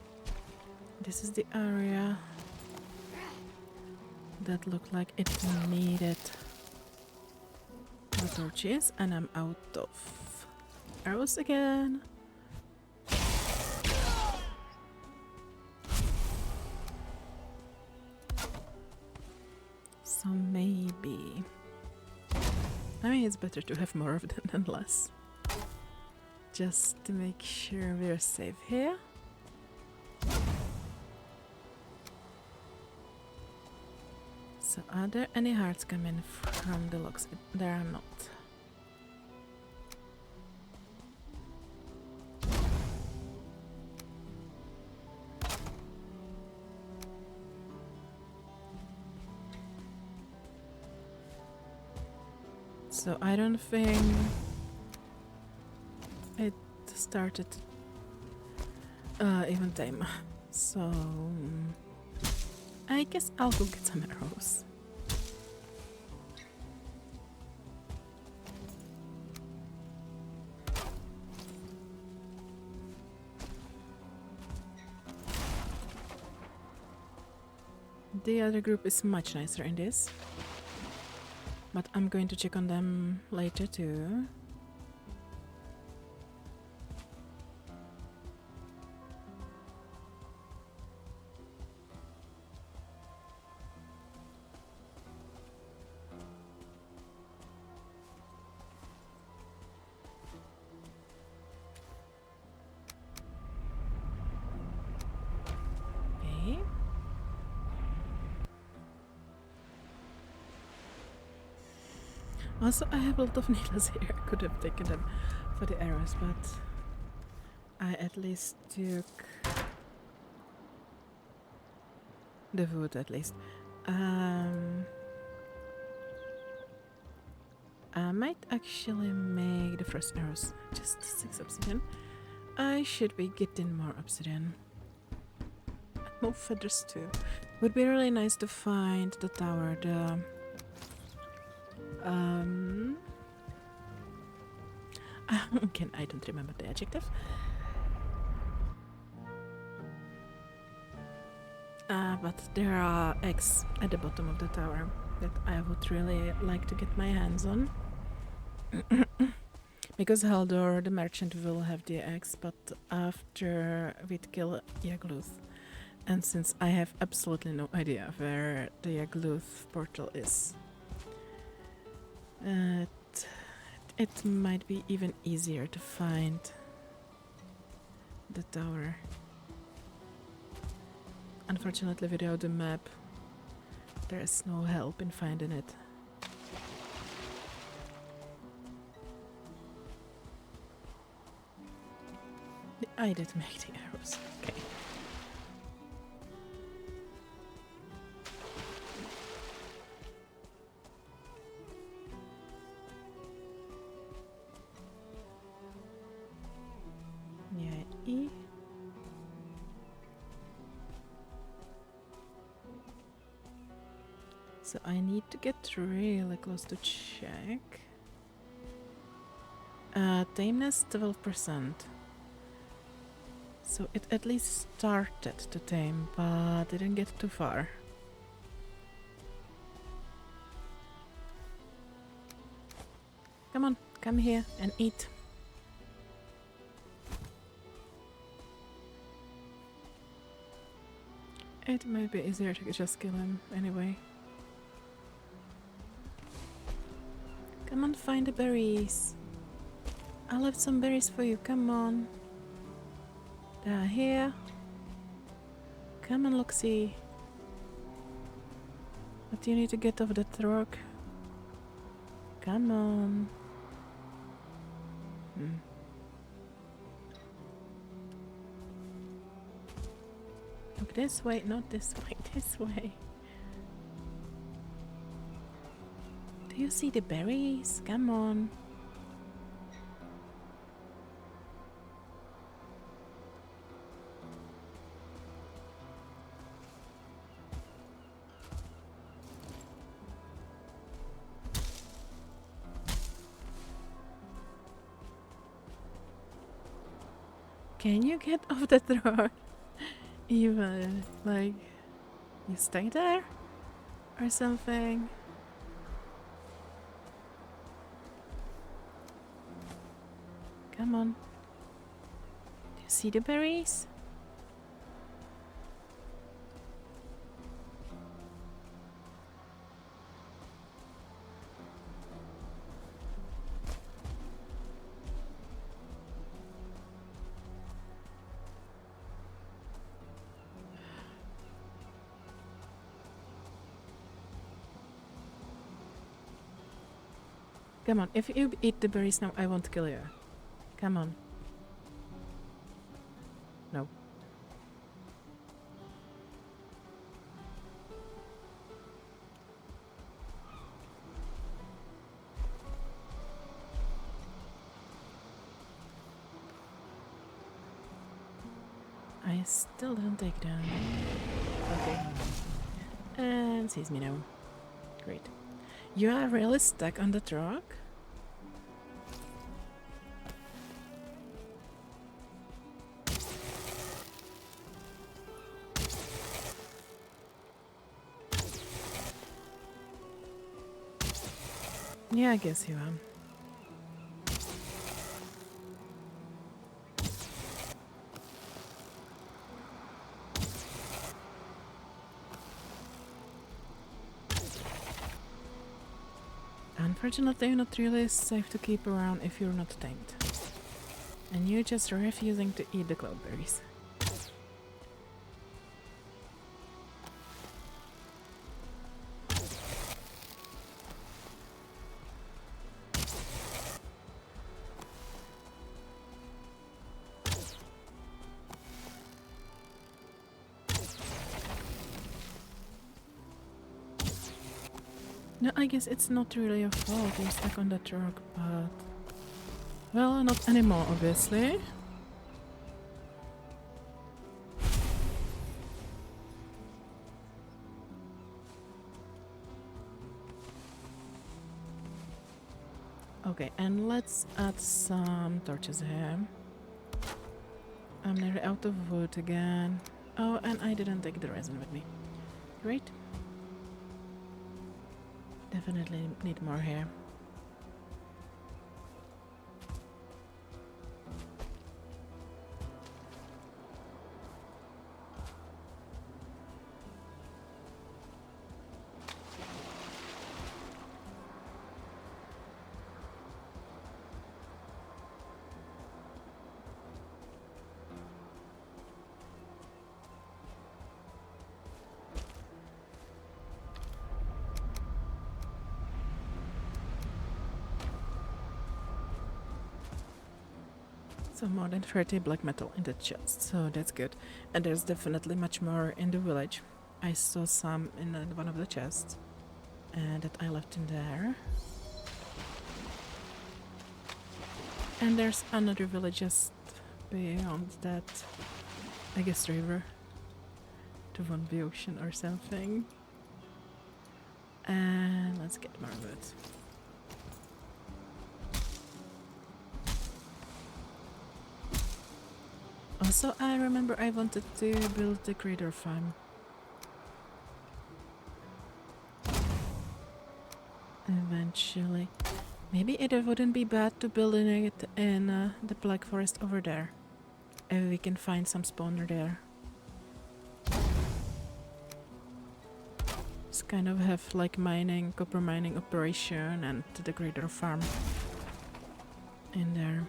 A: This is the area that looked like it needed the torches, and I'm out of arrows again. So maybe... I mean, it's better to have more of them than less. Just to make sure we're safe here. So are there any hearts coming from the logs? There are not. So I don't think it started even time. So I guess I'll go get some arrows. The other group is much nicer in this, but I'm going to check on them later too. Also, I have a lot of needles here. I could have taken them for the arrows, but I at least took the wood at least. I might actually make the frost arrows. Just 6 obsidian. I should be getting more obsidian. More feathers too. Would be really nice to find the tower, again, I don't remember the adjective. But there are eggs at the bottom of the tower that I would really like to get my hands on. Because Haldor, the merchant, will have the eggs, but after we'd kill Yagluth. And since I have absolutely no idea where the Yagluth portal is, it might be even easier to find the tower. Unfortunately, without the map, there is no help in finding it. I did make the arrows. Okay. Yeah, E. So I need to get really close to check. Tameness 12%. So it at least started to tame, but didn't get too far. Come on, come here and eat. It might be easier to just kill him anyway. Come on, find the berries. I left some berries for you, come on. They are here. Come on, Luxie. But you need to get off that rock. Come on. Look this way, not this way, this way. Do you see the berries? Come on. Can you get off that rock? Even, like, you stay there? Or something? Come on. Do you see the berries? Come on, if you eat the berries now, I won't kill you. Come on. No. I still don't take down. Okay. And sees me now. Great. You are really stuck on that rock? Yeah, I guess you are. Unfortunately, you're not really safe to keep around if you're not tamed. And you're just refusing to eat the cloudberries. No, I guess it's not really your fault you're stuck on that rock, but... Well, not anymore, obviously. Okay, and let's add some torches here. I'm nearly out of wood again. Oh, and I didn't take the resin with me. Great. Definitely need more here. So more than 30 black metal in the chest, so that's good. And there's definitely much more in the village. I saw some in one of the chests that I left in there. And there's another village just beyond that, I guess, river. To one the ocean or something. And let's get more wood. Also, I remember I wanted to build the crater farm. Eventually. Maybe it wouldn't be bad to build it in the Black Forest over there. If we can find some spawner there. Just kind of have like mining, copper mining operation and the crater farm in there.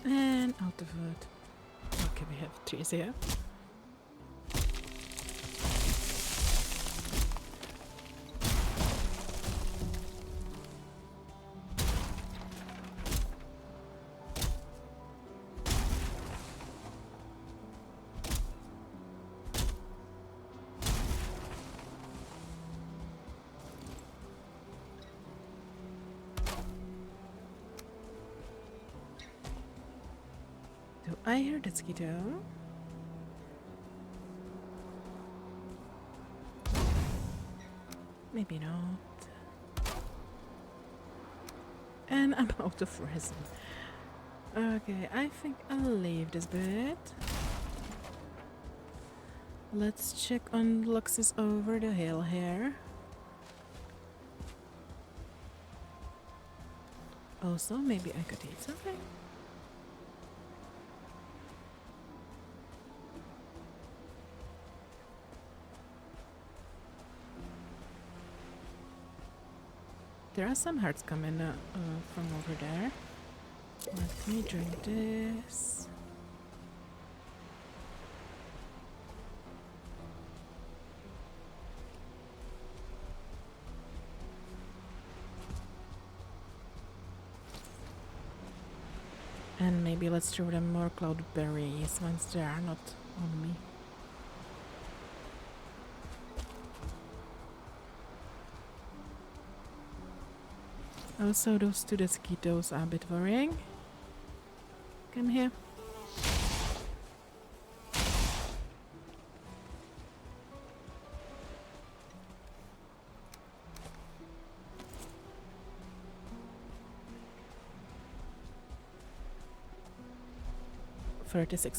A: And out of wood. Okay, we have trees here. Do I hear that Skeeto? Maybe not. And I'm out of resin. Okay, I think I'll leave this bit. Let's check on Luxus over the hill here. Also, maybe I could eat something. There are some hearts coming from over there. Let me drink this. And maybe let's throw them more cloudberries once they are not on me. Also, those two mosquitoes are a bit worrying. Come here.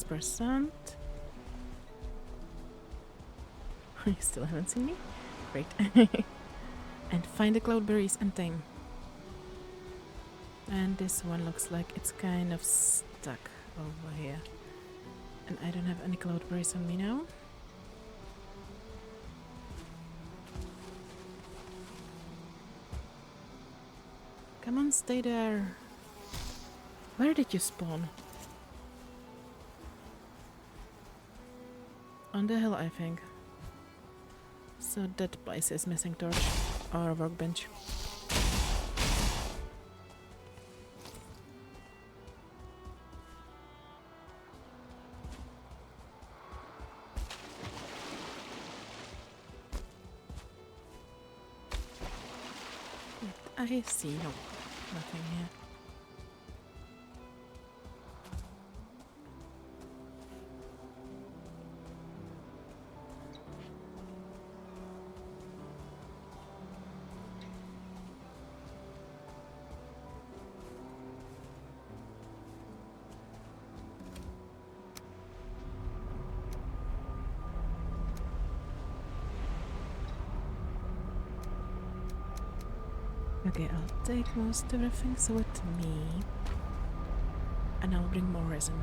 A: %. You still haven't seen me? Great. And find the cloudberries and tame. And this one looks like it's kind of stuck over here. And I don't have any cloudberries on me now. Come on, stay there. Where did you spawn? On the hill, I think. So that place is missing torch or workbench. I see nothing here. Okay, I'll take most everything with me. And I'll bring more resin.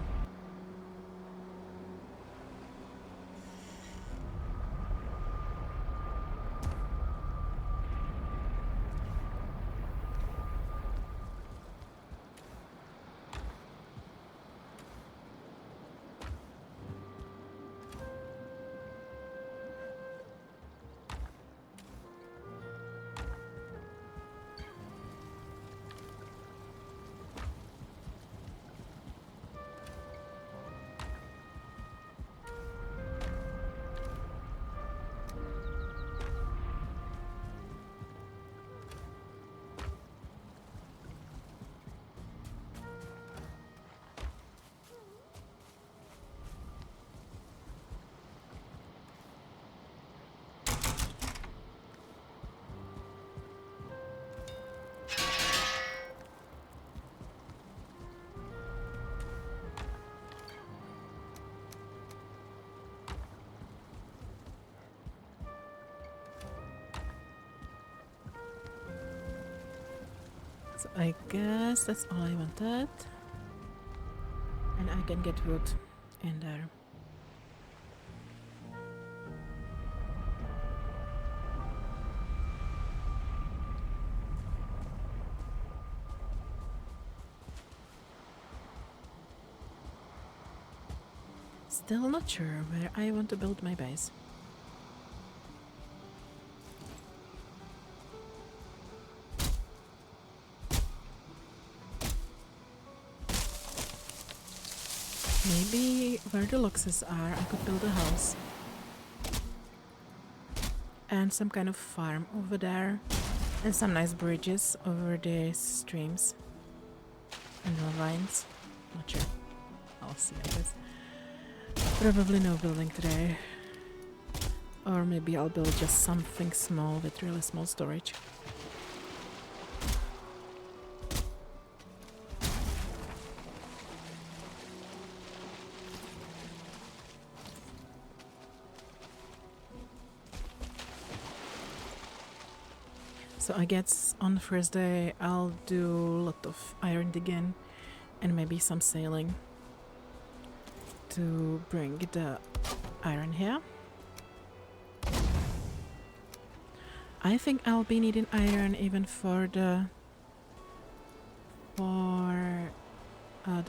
A: So I guess that's all I wanted. And I can get wood in there. Still not sure where I want to build my base. Maybe where the loxes are, I could build a house. And some kind of farm over there. And some nice bridges over the streams. And ravines. Not sure. I'll see, I guess. Probably no building today. Or maybe I'll build just something small with really small storage. So I guess on Thursday I'll do a lot of iron digging and maybe some sailing to bring the iron here. I think I'll be needing iron even for the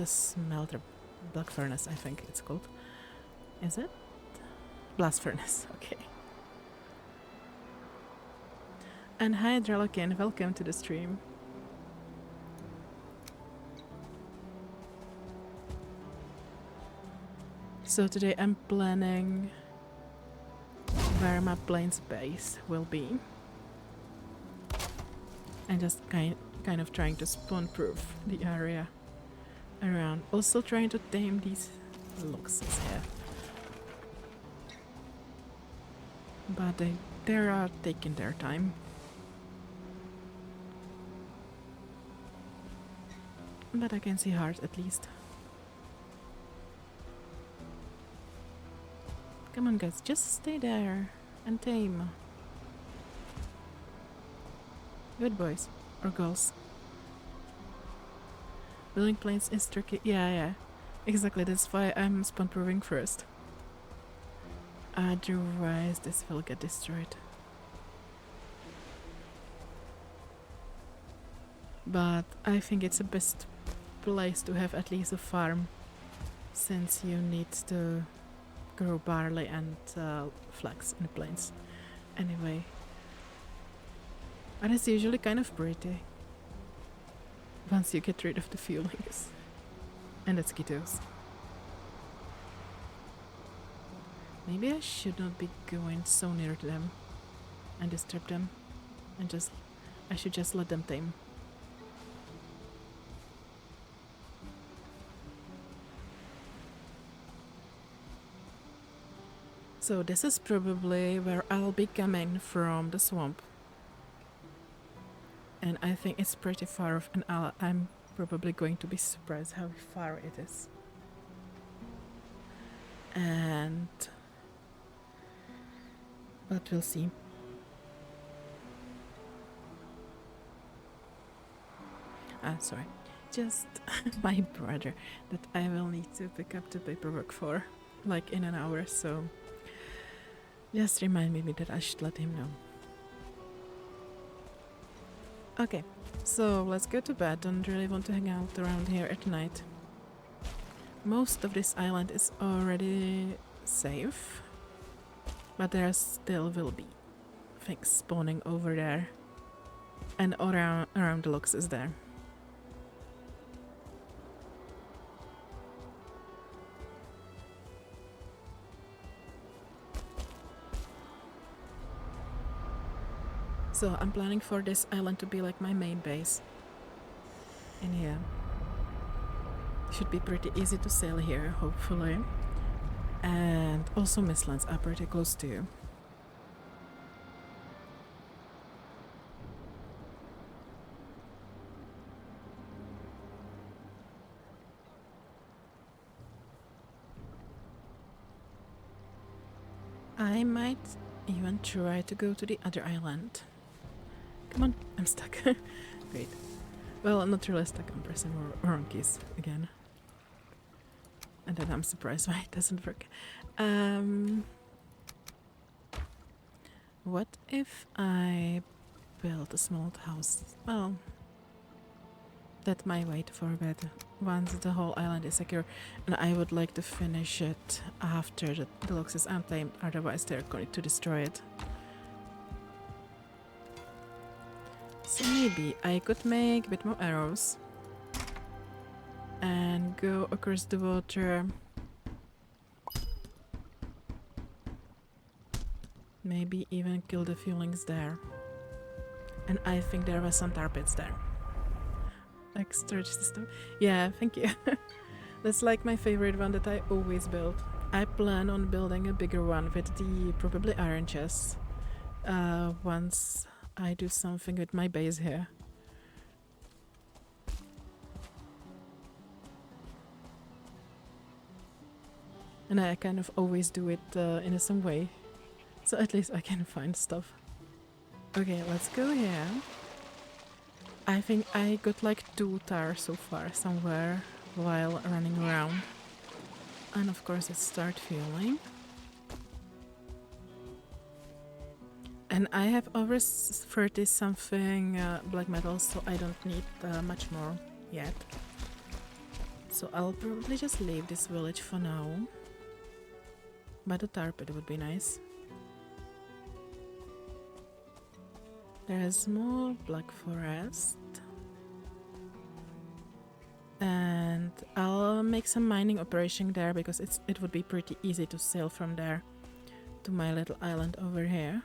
A: smelter, black furnace, I think it's called. Is it? Blast furnace, okay. And hi Dralakin, welcome to the stream. So today I'm planning where my plains base will be. And just kind of trying to spawn-proof the area around. Also trying to tame these loxes here. But they are taking their time. But I can see heart at least. Come on guys, just stay there and tame. Good boys. Or girls. Building planes is tricky. Yeah. Exactly, that's why I'm spawn proving first. Otherwise, this will get destroyed. But I think it's the best place to have at least a farm, since you need to grow barley and flax in the plains. Anyway. And it's usually kind of pretty. Once you get rid of the feelings. And the mosquitoes. Maybe I should not be going so near to them and disturb them. I should just let them tame. So this is probably where I'll be coming from the swamp. And I think it's pretty far off, and I'm probably going to be surprised how far it is. But we'll see. Sorry. Just my brother that I will need to pick up the paperwork for, like in an hour, so just remind me that I should let him know. Okay, so let's go to bed. Don't really want to hang out around here at night. Most of this island is already safe, but there still will be things spawning over there, and around the locks is there. So I'm planning for this island to be like my main base. And yeah, should be pretty easy to sail here, hopefully. And also Mistlands are pretty close to you. I might even try to go to the other island. Come on, I'm stuck. Great. Well, I'm not really stuck, I'm pressing wrong keys again. And then I'm surprised why it doesn't work. What if I build a small house? Well, that might wait for a bit, once the whole island is secure, and I would like to finish it after the deluxe is untamed, otherwise they're going to destroy it. So maybe I could make a bit more arrows and go across the water. Maybe even kill the feelings there. And I think there were some tar pits there. Like storage system. Yeah, thank you. That's like my favorite one that I always build. I plan on building a bigger one with the probably iron chests. Once I do something with my base here. And I kind of always do it in some way. So at least I can find stuff. Okay, let's go here. I think I got like 2 tires so far somewhere while running around. And of course it starts fueling. And I have over 30 something black metals, so I don't need much more yet. So I'll probably just leave this village for now. But a tar pit would be nice. There's a small black forest. And I'll make some mining operation there because it would be pretty easy to sail from there to my little island over here.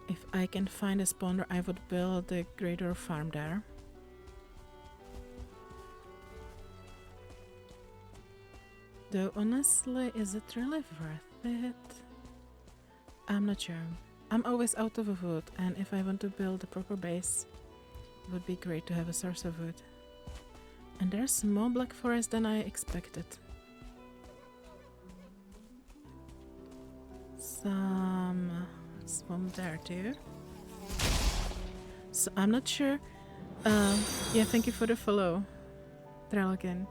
A: If I can find a spawner, I would build a greater farm there. Though honestly, is it really worth it? I'm not sure. I'm always out of wood, and if I want to build a proper base, it would be great to have a source of wood. And there's more black forest than I expected. Some swamp there too. So I'm not sure. Yeah, thank you for the follow, Trelkin.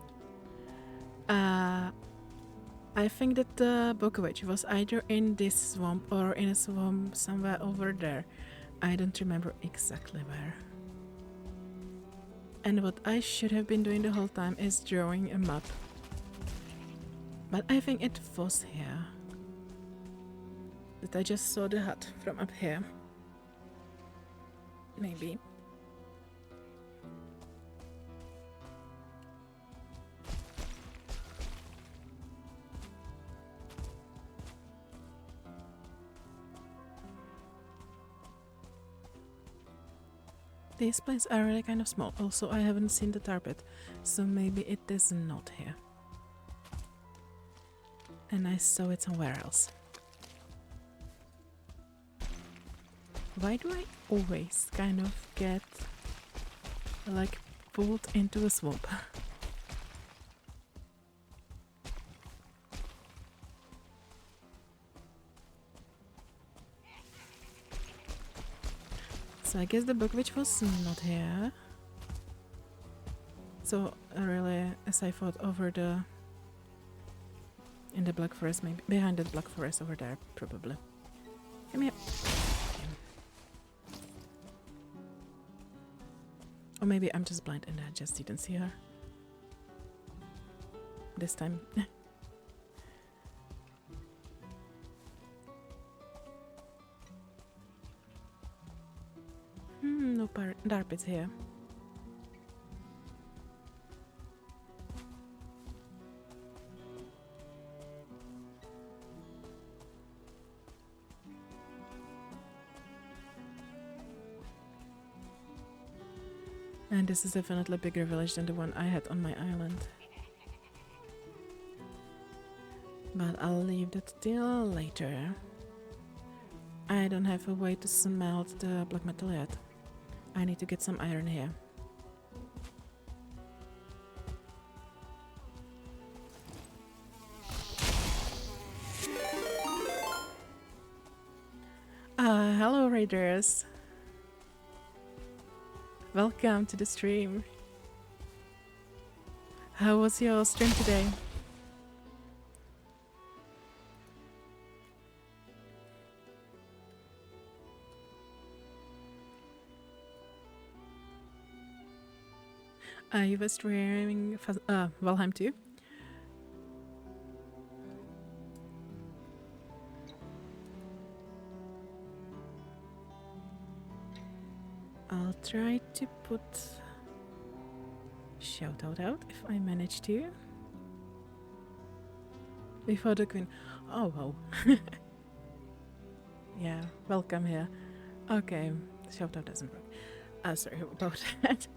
A: I think that the Bokovich was either in this swamp or in a swamp somewhere over there. I don't remember exactly where. And what I should have been doing the whole time is drawing a map. But I think it was here. That I just saw the hut from up here. Maybe. These places are really kind of small. Also, I haven't seen the tar pit, so maybe it is not here. And I saw it somewhere else. Why do I always kind of get like pulled into a swamp? So I guess the Bookwitch was not here. So really, as I thought, over the... in the Black Forest, maybe. Behind the Black Forest over there, probably. Come here. Or maybe I'm just blind and I just didn't see her. This time. No dark pits here. And this is definitely a bigger village than the one I had on my island. But I'll leave that till later. I don't have a way to smelt the black metal yet. I need to get some iron here. Hello raiders! Welcome to the stream. How was your stream today? You were streaming Valheim too? I'll try to put shout out if I manage to. Before the queen. Oh wow. Yeah, welcome here. Okay, shout out doesn't work. Sorry about that.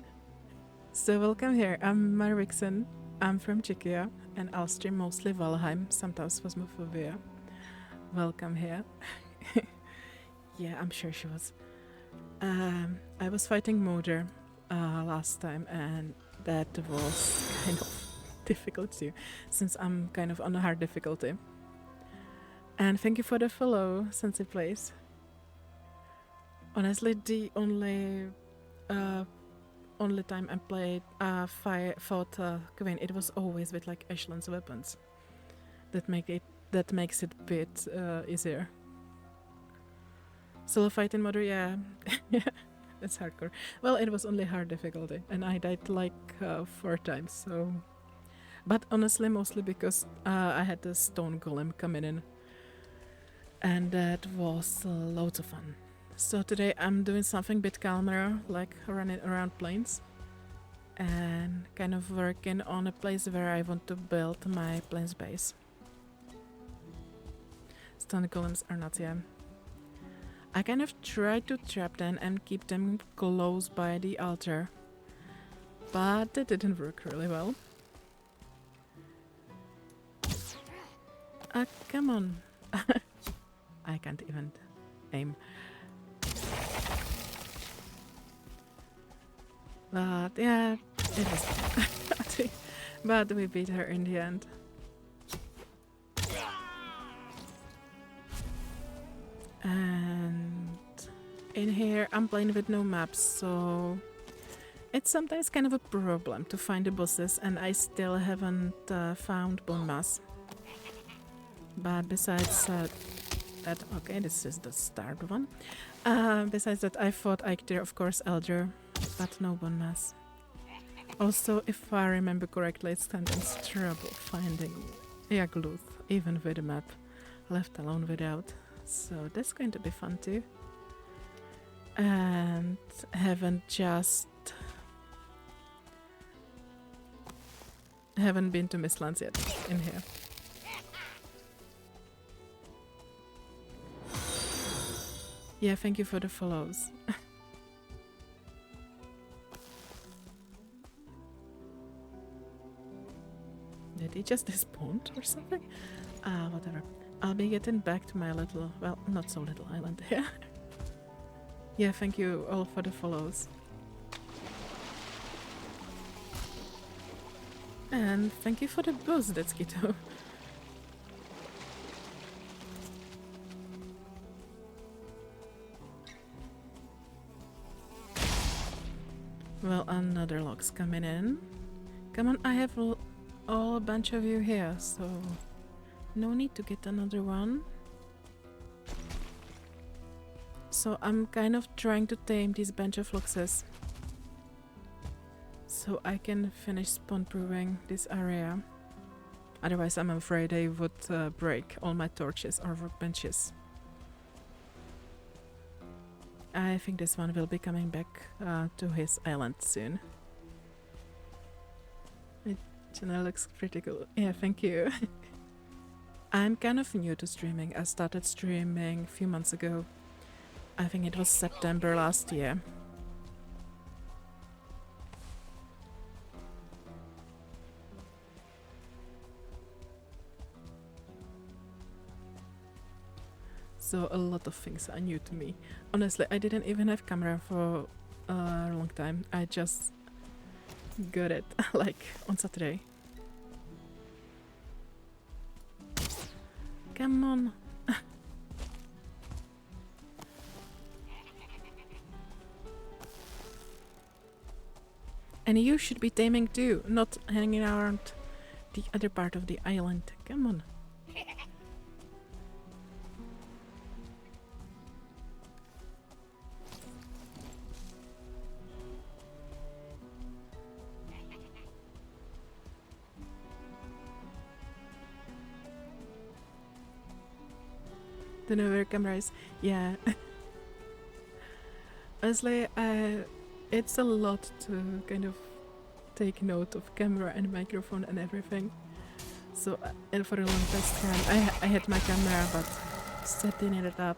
A: So welcome here. I'm Marvixen. I'm from Czechia and I'll stream mostly Valheim, sometimes Phasmophobia. Welcome here. Yeah, I'm sure she was. I was fighting Moder last time and that was kind of difficult too, since I'm kind of on a hard difficulty. And thank you for the follow, Sensei Plays. Honestly, the only time I played fought Queen, it was always with like Ashland's weapons. That makes it a bit easier. Solo fight in Mother, yeah. That's hardcore. Well, it was only hard difficulty, and I died like 4 times, so... But honestly, mostly because I had the stone golem coming in. And that was loads of fun. So today I'm doing something a bit calmer, like running around plains. And kind of working on a place where I want to build my plains base. Stone golems are not yet. I kind of tried to trap them and keep them close by the altar, but it didn't work really well. Come on. I can't even aim. But yeah, it was fun. But we beat her in the end. And in here I'm playing with no maps, so it's sometimes kind of a problem to find the bosses, and I still haven't found bone mass. But besides that, okay, this is the start one. Besides that, I fought Eikthyr, of course, Elder, but no bone mass. Also, if I remember correctly, it's sometimes trouble finding Yagluth, even with a map, left alone without. So that's going to be fun too. And haven't been to Mistlands yet in here. Yeah, thank you for the follows. Did he just despawned or something? Whatever. I'll be getting back to my little, well, not so little island here. Yeah, thank you all for the follows. And thank you for the boost, that's Kito. Well, another log's coming in. Come on, I have all a bunch of you here, so no need to get another one. So I'm kind of trying to tame this bunch of fluxes, so I can finish spawn-proofing this area. Otherwise, I'm afraid they would break all my torches or workbenches. I think this one will be coming back to his island soon. It looks pretty cool. Yeah, thank you. I'm kind of new to streaming. I started streaming a few months ago. I think it was September last year. So a lot of things are new to me. Honestly, I didn't even have camera for a long time. I just got it like on Saturday. Come on. And you should be taming too, not hanging around the other part of the island. Come on. Don't know where camera is. Yeah. Honestly, it's a lot to kind of take note of camera and microphone and everything. So, and for a long time, I had my camera, but setting it up,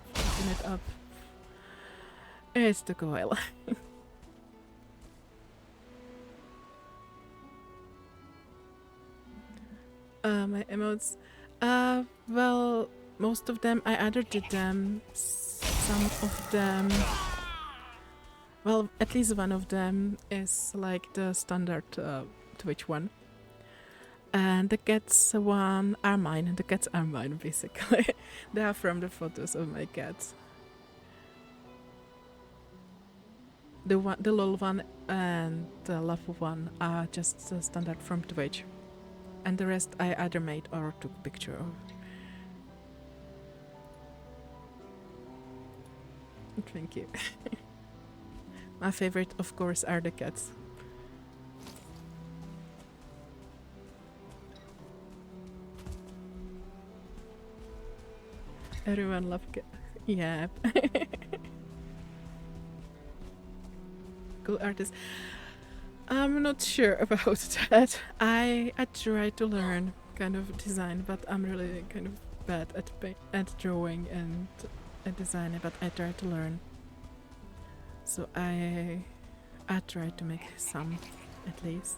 A: it took a while. My emotes, well, most of them, I either did them, some of them, well, at least one of them is like the standard Twitch one. And the cats one are mine, the cats are mine basically. They are from the photos of my cats. The LOL one and the Love one are just standard from Twitch. And the rest I either made or took a picture of. Thank you. My favorite, of course, are the cats. Everyone loves cats. Yeah. Cool artist. I'm not sure about that. I try to learn kind of design, but I'm really kind of bad at drawing and at designing, but I try to learn. So I try to make some, at least.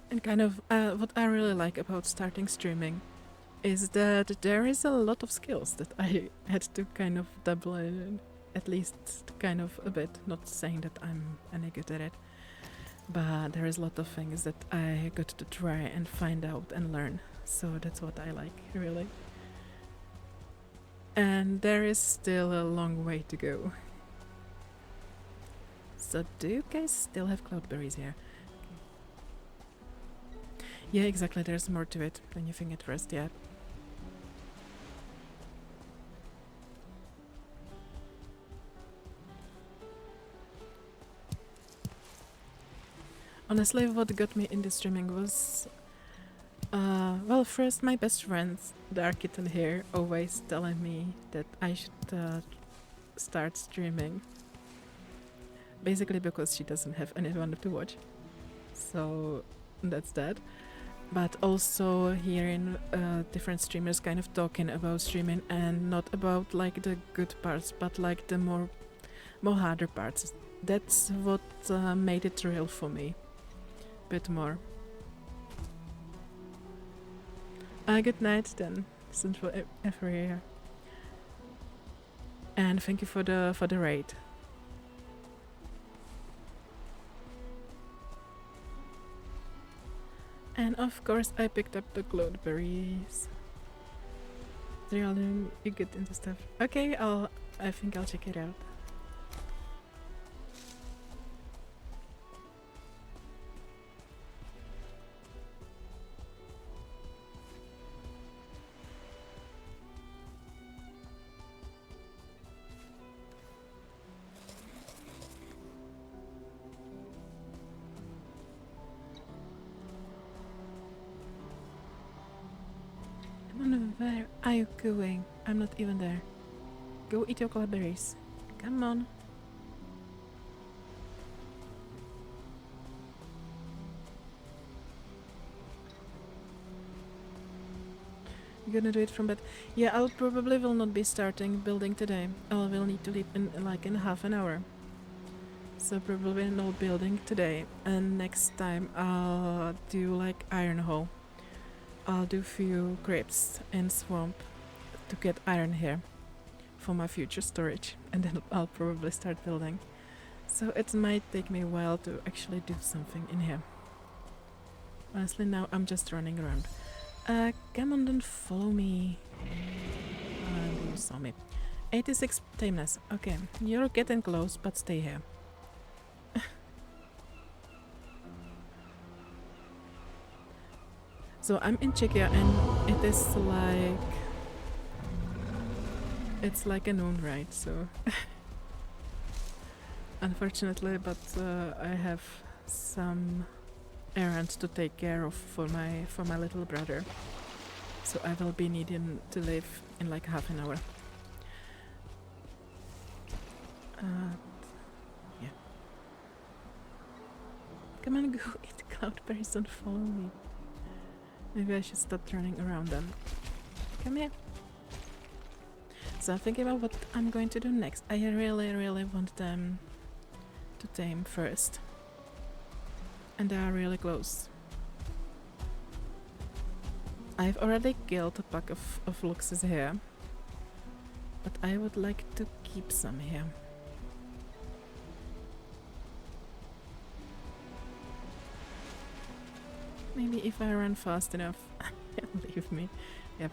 A: And kind of what I really like about starting streaming is that there is a lot of skills that I had to kind of dabble in at least kind of a bit. Not saying that I'm any good at it, but there is a lot of things that I got to try and find out and learn. So that's what I like, really. And there is still a long way to go. So do you guys still have cloudberries here? Yeah, exactly, there's more to it than you think at first, yeah. Honestly, what got me into streaming was, well, first my best friend, the Architect here, always telling me that I should start streaming. Basically because she doesn't have anyone to watch. So that's that. But also hearing different streamers kind of talking about streaming and not about like the good parts, but like the more harder parts. That's what made it real for me. Bit more. Good night then, since for every year. And thank you for the raid. And of course I picked up the cloudberries. Really, you get into stuff. Okay, I think I'll check it out. Where are you going? I'm not even there. Go eat your cloudberries. Come on. You're gonna do it from bed? Yeah, I'll probably will not be starting building today. I will need to leave in half an hour. So probably no building today. And next time I'll do like iron hole. I'll do few crypts in swamp to get iron here for my future storage, and then I'll probably start building. So it might take me a while to actually do something in here. Honestly, now I'm just running around. Come on, don't follow me. You saw me. 86 tameness. Okay, you're getting close, but stay here. So I'm in Czechia and it is like... It's like a noon, right? So... Unfortunately, but I have some errands to take care of for my little brother. So I will be needing to leave in like half an hour. Yeah. Come on, go eat cloudberries, don't follow me. Maybe I should stop running around them. Come here. So I'm thinking about what I'm going to do next. I really want them to tame first. And they are really close. I've already killed a pack of luxes here. But I would like to keep some here. Maybe if I run fast enough, leave me. Yep.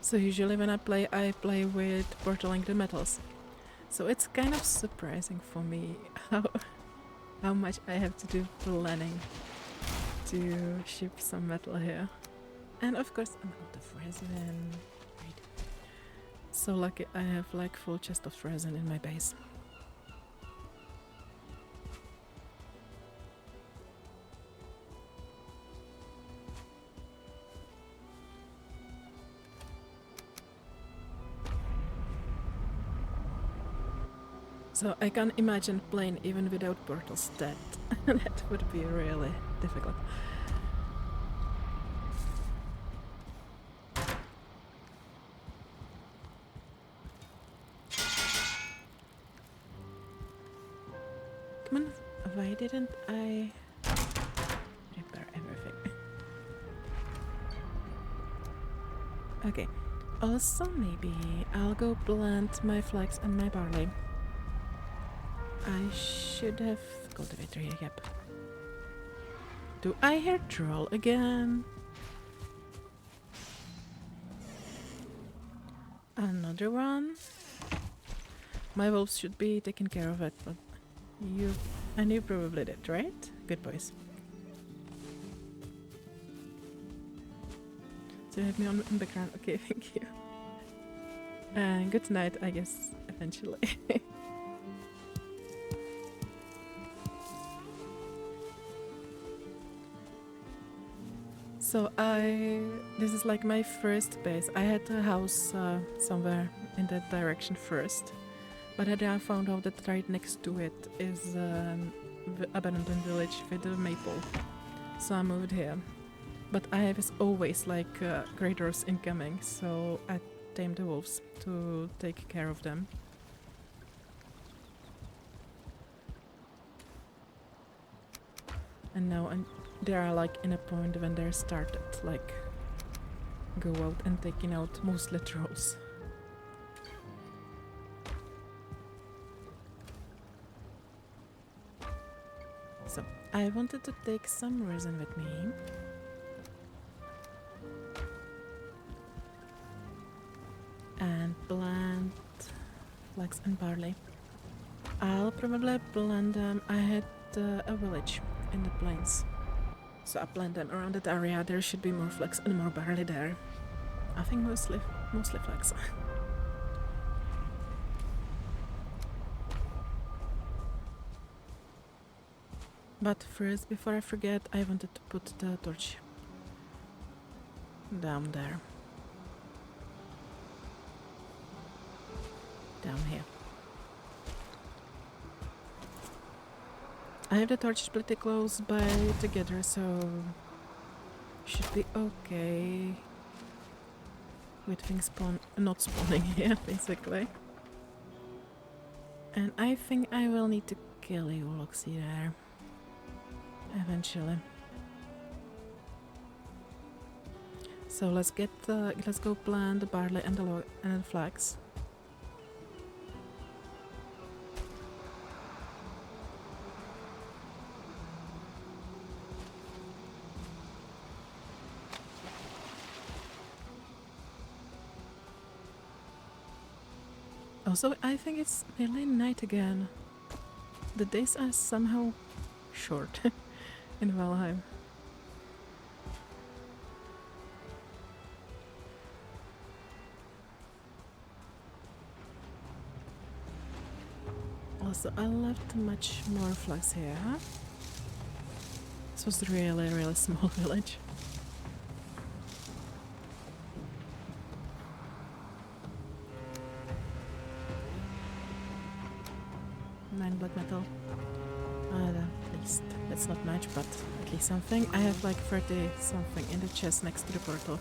A: So usually when I play with portaling the metals. So it's kind of surprising for me how much I have to do planning to ship some metal here. And of course I'm out of resin. Right. So lucky I have like full chest of resin in my base. So I can imagine playing even without portals. That would be really difficult. Why didn't I repair everything? Okay. Also, maybe I'll go plant my flax and my barley. I should have cultivator here, yep. Do I hear troll again? Another one? My wolves should be taking care of it, but you probably did, right? Good boys. So you have me on in the background. Okay, thank you. And good night, I guess, eventually. So this is like my first base. I had a house somewhere in that direction first, but then I found out that right next to it is abandoned village with a maple. So I moved here. But I was always like graders incoming, so I tamed the wolves to take care of them. And now they are like in a point when they're started, like go out and taking out mostly trolls. So I wanted to take some resin with me. And plant flax and barley. I'll probably plant them. I had a village in the plains, so I plant them around that area. There should be more flax and more barley there. I think mostly flax. But first, before I forget, I wanted to put the torch down there. Down here. I have the torches pretty close by together, so should be okay with things not spawning here, basically. And I think I will need to kill you, Loxy, there eventually. So let's go plant the barley and the flax. Also, I think it's nearly night again. The days are somehow short in Valheim. Also, I left much more flax here. This was really, really small village. Black metal. At least that's not much, but at least something. I have like 30 something in the chest next to the portal.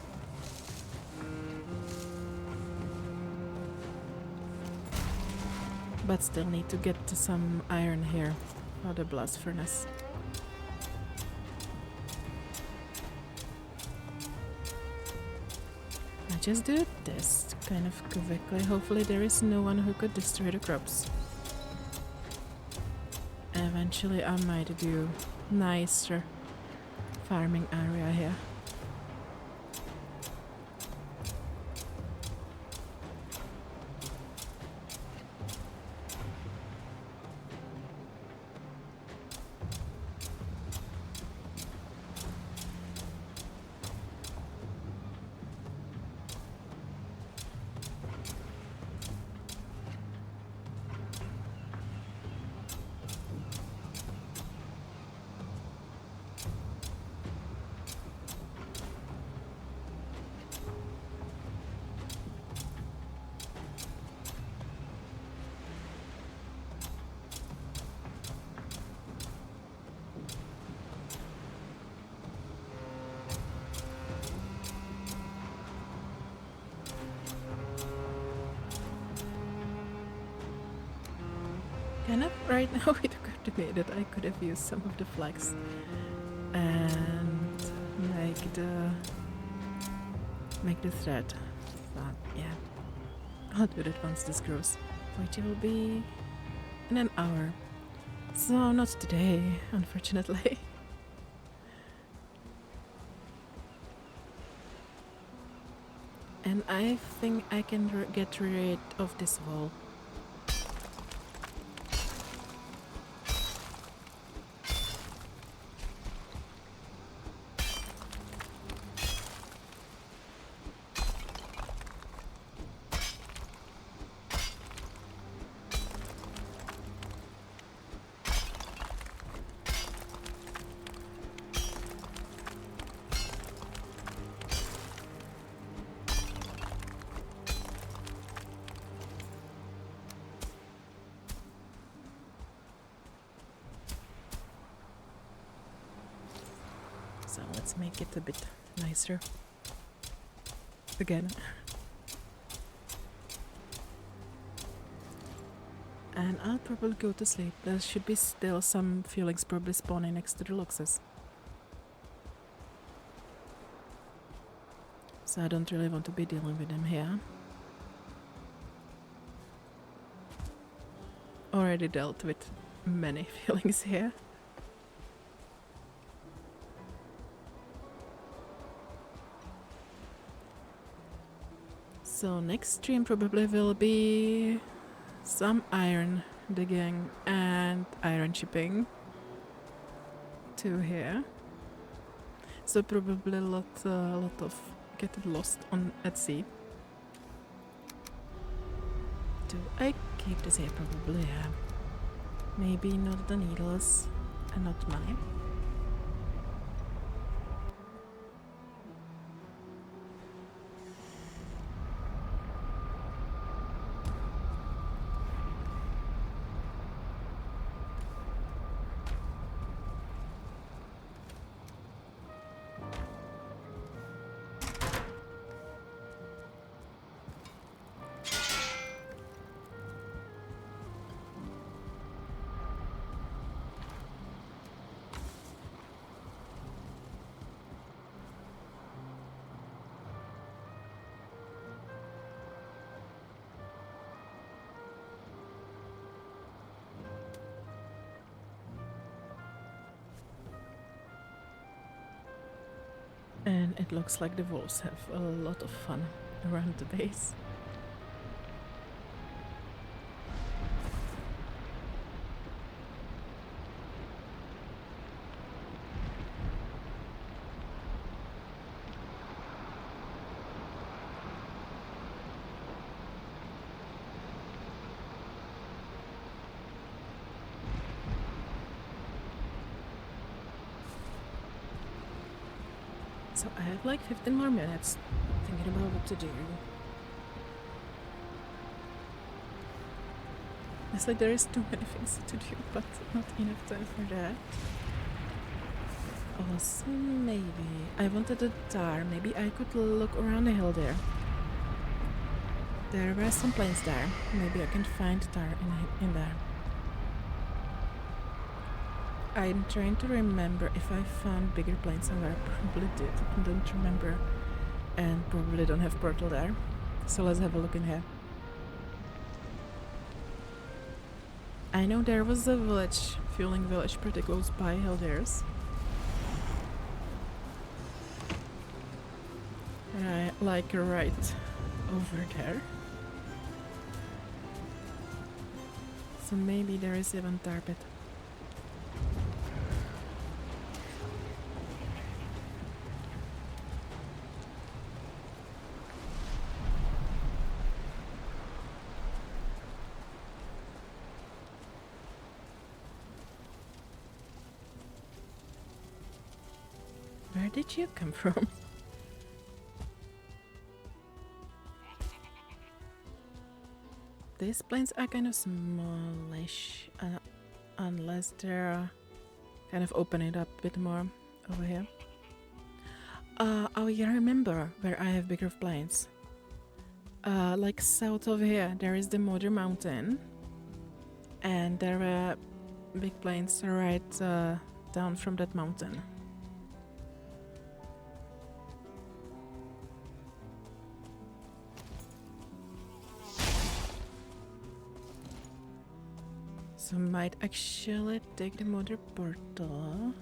A: But still need to get to some iron here for the blast furnace. I just do this kind of quickly. Hopefully there is no one who could destroy the crops. Eventually I might do nicer farming area here. Kind of right now with a good to me that I could have used some of the flags and make the thread. But yeah, I'll do that once this grows, which will be in an hour. So not today, unfortunately. And I think I can get rid of this wall. So let's make it a bit nicer again. And I'll probably go to sleep. There should be still some feelings probably spawning next to the Luxus. So I don't really want to be dealing with them here. Already dealt with many feelings here. So next stream probably will be some iron digging and iron shipping to here. So probably a lot of getting lost at sea. Do I keep this here? Probably, yeah. Maybe not the needles and not money. And it looks like the wolves have a lot of fun around the base. So I have like 15 more minutes thinking about what to do. It's like there is too many things to do, but not enough time for that. Also, maybe I wanted a tar. Maybe I could look around the hill there. There were some plains there. Maybe I can find tar in there. I'm trying to remember if I found bigger plains somewhere. I probably did. I don't remember. And probably don't have portal there. So let's have a look in here. I know there was a village, fueling village, pretty close by Heldares. Right, like right over there. So maybe there is even tar pit. Where did you come from? These plains are kind of smallish, unless they're kind of open it up a bit more over here. Oh yeah, I remember where I have bigger plains. Like south of here, there is the Mother Mountain, and there are big plains right down from that mountain. So might actually take the mother portal.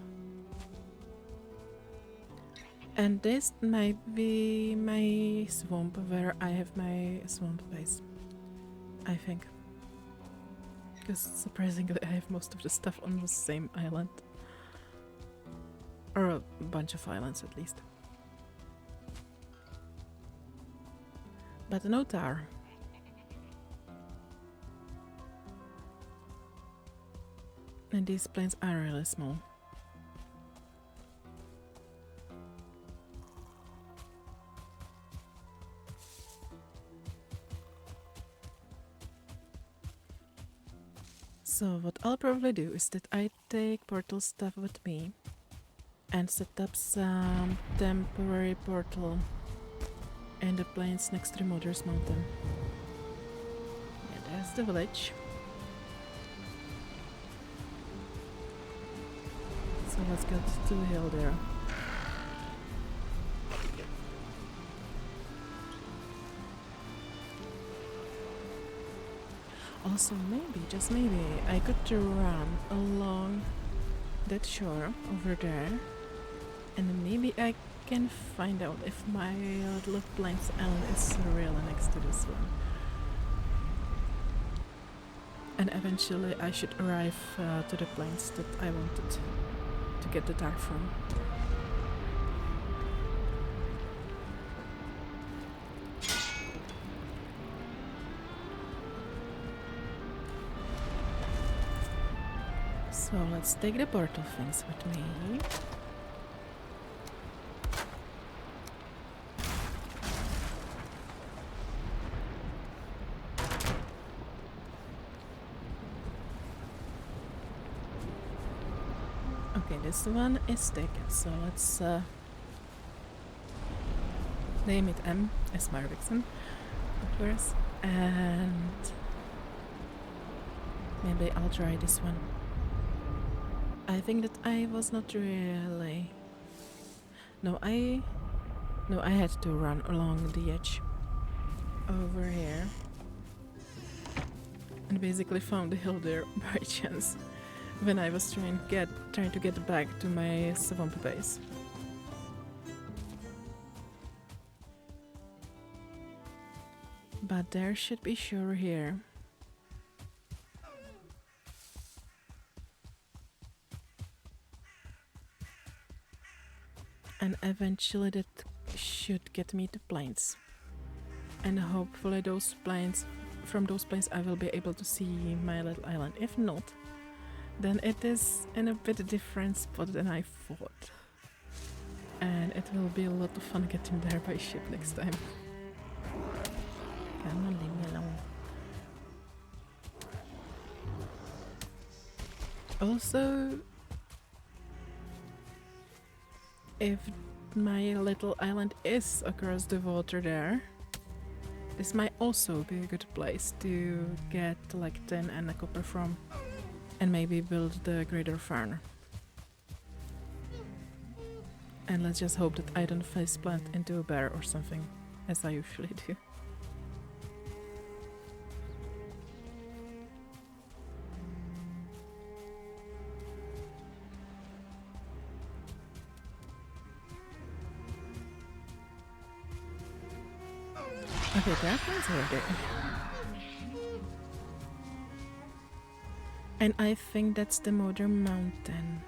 A: And this might be my swamp where I have my swamp base. I think. Because surprisingly I have most of the stuff on the same island. Or a bunch of islands at least. But no tower. And these plains are really small. So what I'll probably do is that I take portal stuff with me and set up some temporary portal in the plains next to the Mother's Mountain. Yeah, there's the village. So let's get to the hill there. Also, maybe, just maybe, I could run along that shore over there, and maybe I can find out if my little plains island is really next to this one. And eventually I should arrive to the plains that I wanted to get the tar from. So let's take the portal things with me. Okay, this one is taken, so let's name it M as Marvixen, of course, and maybe I'll try this one. I think that I was not really... No, I had to run along the edge over here and basically found the hill there by chance when I was trying to get back to my swamp base. But there should be shore here. And eventually that should get me to plains. And hopefully from those plains I will be able to see my little island. If not, then it is in a bit different spot than I thought. And it will be a lot of fun getting there by ship next time. Come on, leave me alone. Also, if my little island is across the water there, this might also be a good place to get like tin and a copper from, and maybe build the greater farm. And let's just hope that I don't faceplant into a bear or something, as I usually do. Okay, that one's already. And I think that's the Mother Mountain.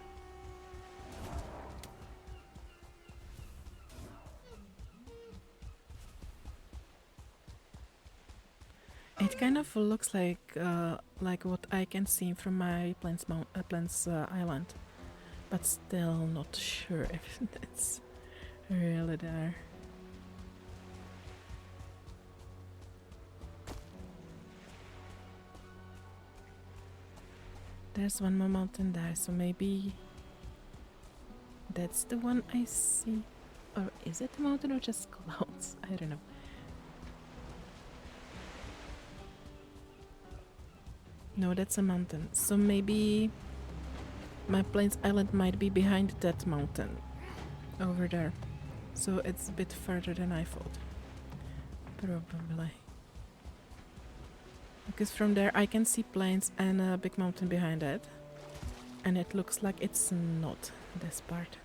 A: It kind of looks like what I can see from my Plains Island, but still not sure if that's really there. There's one more mountain there, so maybe that's the one I see. Or is it a mountain or just clouds? I don't know. No, that's a mountain. So maybe My Plains Island might be behind that mountain over there. So it's a bit further than I thought. Probably. Because from there I can see plains and a big mountain behind it. And it looks like it's not this part.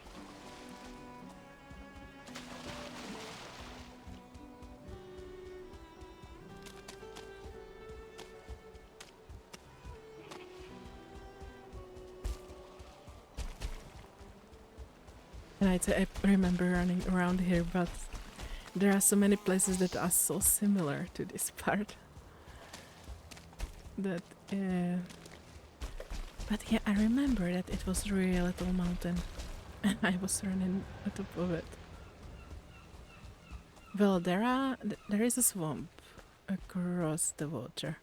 A: And I remember running around here, but there are so many places that are so similar to this part. That, but yeah, I remember that it was really a little mountain, and I was running on top of it. Well, there is a swamp across the water.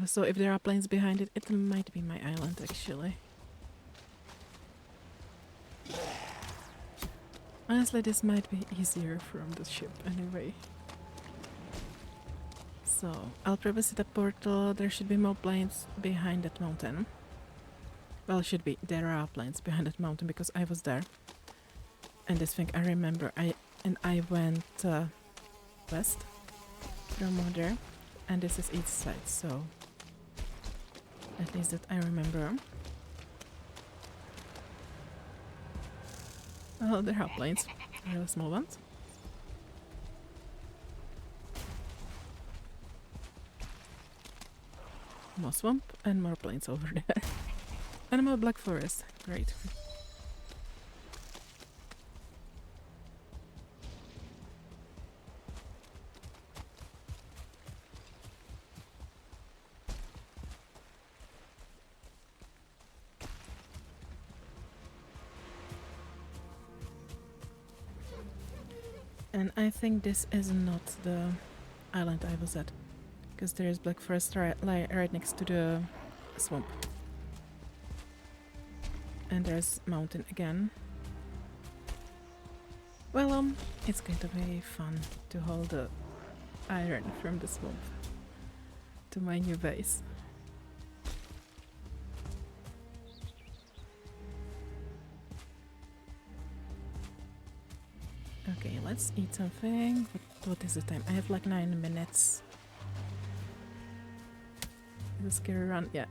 A: So if there are plains behind it, it might be my island actually. Honestly, this might be easier from the ship anyway. So, I'll probably set a portal. There should be more plains behind that mountain. Well, should be. There are plains behind that mountain because I was there. And this thing I remember. I went west from there. And this is east side, so at least that I remember. Oh, there are plains. Really small ones. More swamp and more plains over there. And more black forest. Great. And I think this is not the island I was at, because there is black forest right next to the swamp. And there's mountain again. Well, it's going to be fun to hold the iron from the swamp to my new base. Okay, let's eat something. What is the time? I have like 9 minutes. Is a scary run? Yeah.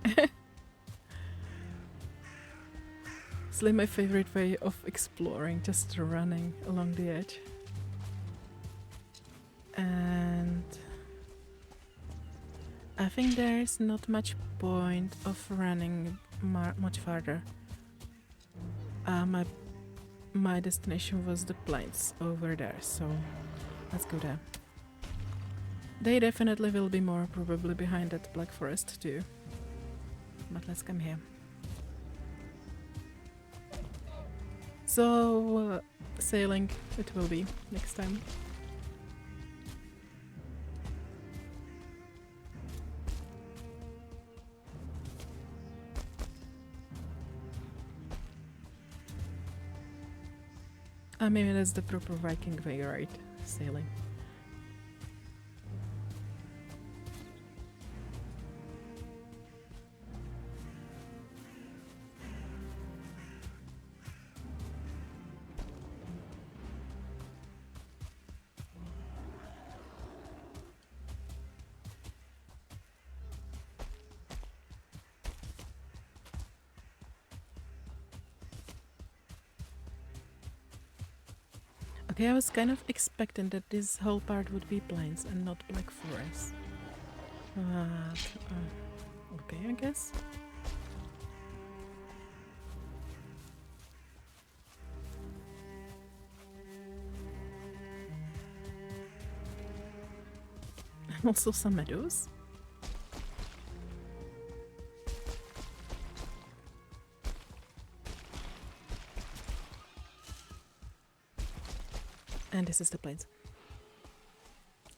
A: It's like my favorite way of exploring, just running along the edge. And I think there's not much point of running much farther. My destination was the plains over there, so let's go there. They definitely will be more probably behind that black forest too. But let's come here. So, sailing it will be next time. Maybe that's the proper Viking way, right? Sailing. Okay, I was kind of expecting that this whole part would be plains and not black forest. Okay, I guess. And also some meadows. And this is the plains.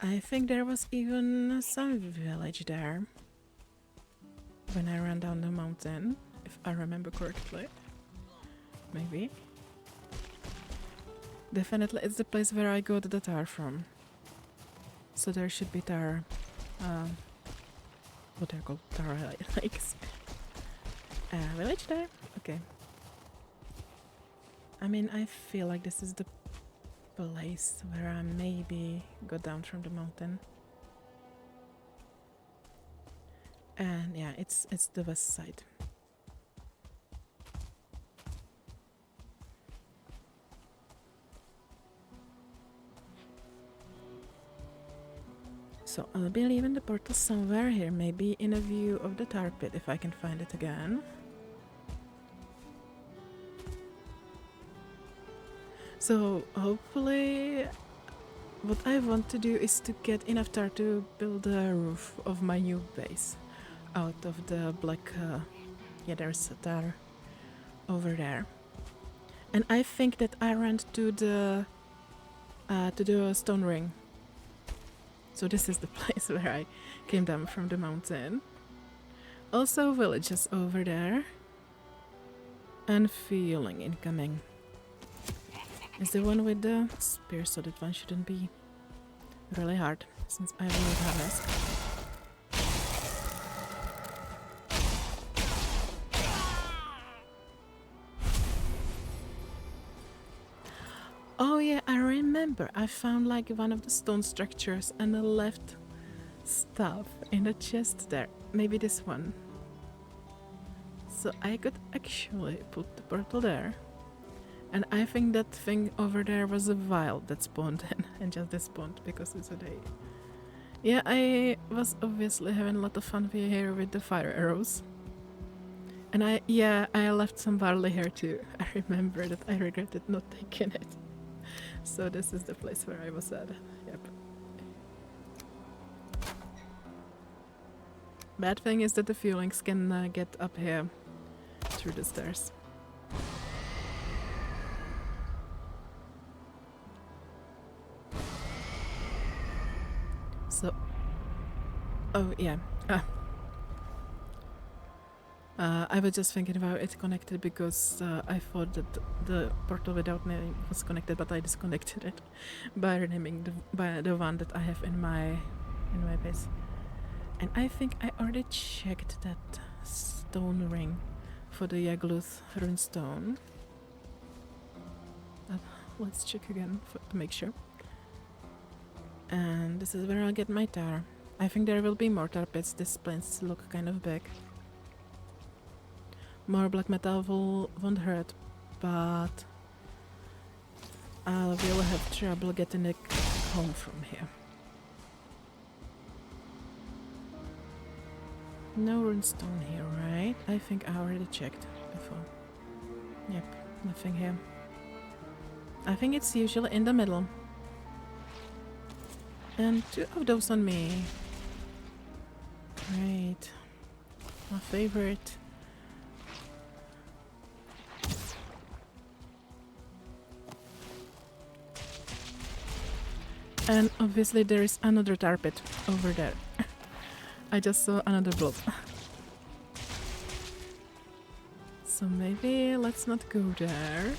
A: I think there was even some village there when I ran down the mountain, if I remember correctly. Maybe. Definitely it's the place where I got the tar from. So there should be tar, what they're called, tar lakes. Village there? Okay. I mean, I feel like this is the place where I maybe go down from the mountain. And yeah, it's the west side. So I'll be leaving the portal somewhere here, maybe in a view of the tar pit if I can find it again. So hopefully what I want to do is to get enough tar to build a roof of my new base out of the black, yeah, there's a tar over there. And I think that I ran to the stone ring. So this is the place where I came down from the mountain. Also villages over there. And feeling incoming. Is the one with the spear, so that one shouldn't be really hard, since I will harvest. Oh yeah, I remember. I found like one of the stone structures and I left stuff in the chest there. Maybe this one. So I could actually put the portal there. And I think that thing over there was a wild that spawned in and just despawned because it's a day. Yeah, I was obviously having a lot of fun here with the fire arrows. And I left some barley here too. I remember that I regretted not taking it. So this is the place where I was at. Yep. Bad thing is that the fuelings can get up here through the stairs. So, oh yeah. I was just thinking about it connected because I thought that the portal without name was connected, but I disconnected it by renaming the one that I have in my base. And I think I already checked that stone ring for the Yagluth runestone. Let's check again to make sure. And this is where I'll get my tar. I think there will be more tar pits. This place look kind of big. More black metal won't hurt, but I will have trouble getting it home from here. No runestone here, right? I think I already checked before. Yep, nothing here. I think it's usually in the middle. And 2 of those on me. Great. My favorite. And obviously there is another tar pit over there. I just saw another blob. So maybe let's not go there.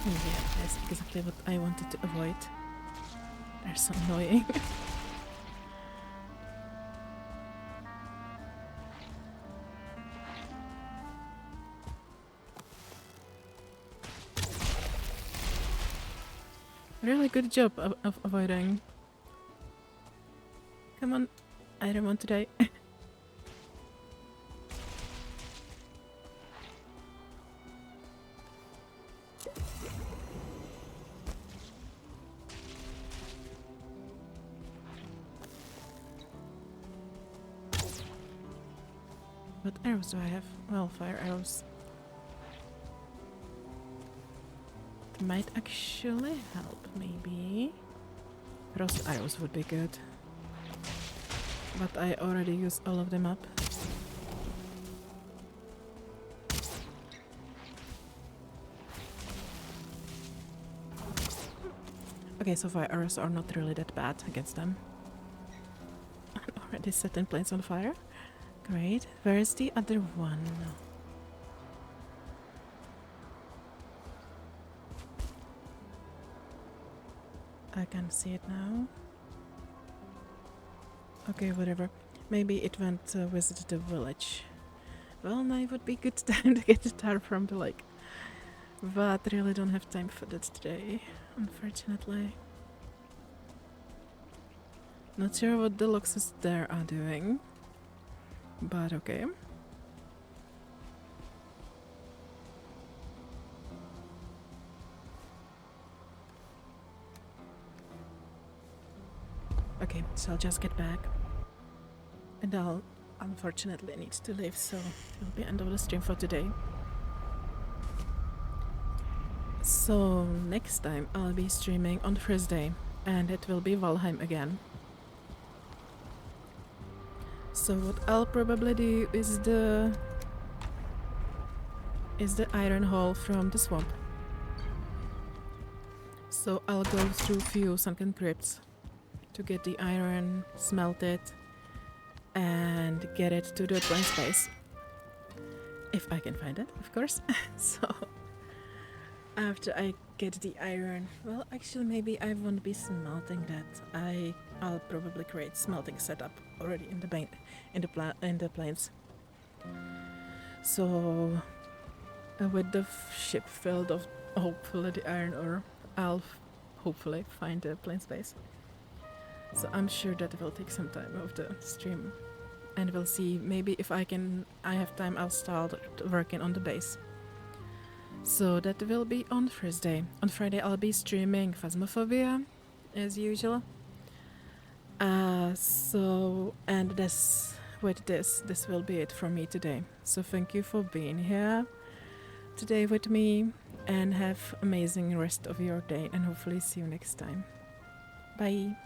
A: Yeah, that's exactly what I wanted to avoid. They're so annoying. Really good job of avoiding. Come on, I don't want to die. What arrows do I have? Well, fire arrows. That might actually help, maybe. Frost arrows would be good. But I already used all of them up. Okay, so fire arrows are not really that bad against them. I'm already setting planes on fire. Great. Where is the other one? I can see it now. Okay, whatever. Maybe it went to visit the village. Well, now would be good time to get the tar from the lake. But really don't have time for that today, unfortunately. Not sure what the Luxus there are doing, but okay. Okay, so I'll just get back. And I'll unfortunately need to leave, so it'll be end of the stream for today. So next time I'll be streaming on Thursday, and it will be Valheim again. So what I'll probably do is the iron hole from the swamp. So I'll go through few sunken crypts to get the iron, smelt it, and get it to the plain space. If I can find it, of course. So after I get the iron, well, actually maybe I won't be smelting that. I'll probably create smelting setup already in the plains. So with the ship filled of hopefully the iron ore, I'll hopefully find the plain space. So I'm sure that it will take some time of the stream, and we'll see. Maybe if I have time, I'll start working on the base. So that will be on Thursday. On Friday, I'll be streaming Phasmophobia, as usual. And this will be it from me today. So thank you for being here today with me, and have amazing rest of your day, and hopefully see you next time. Bye.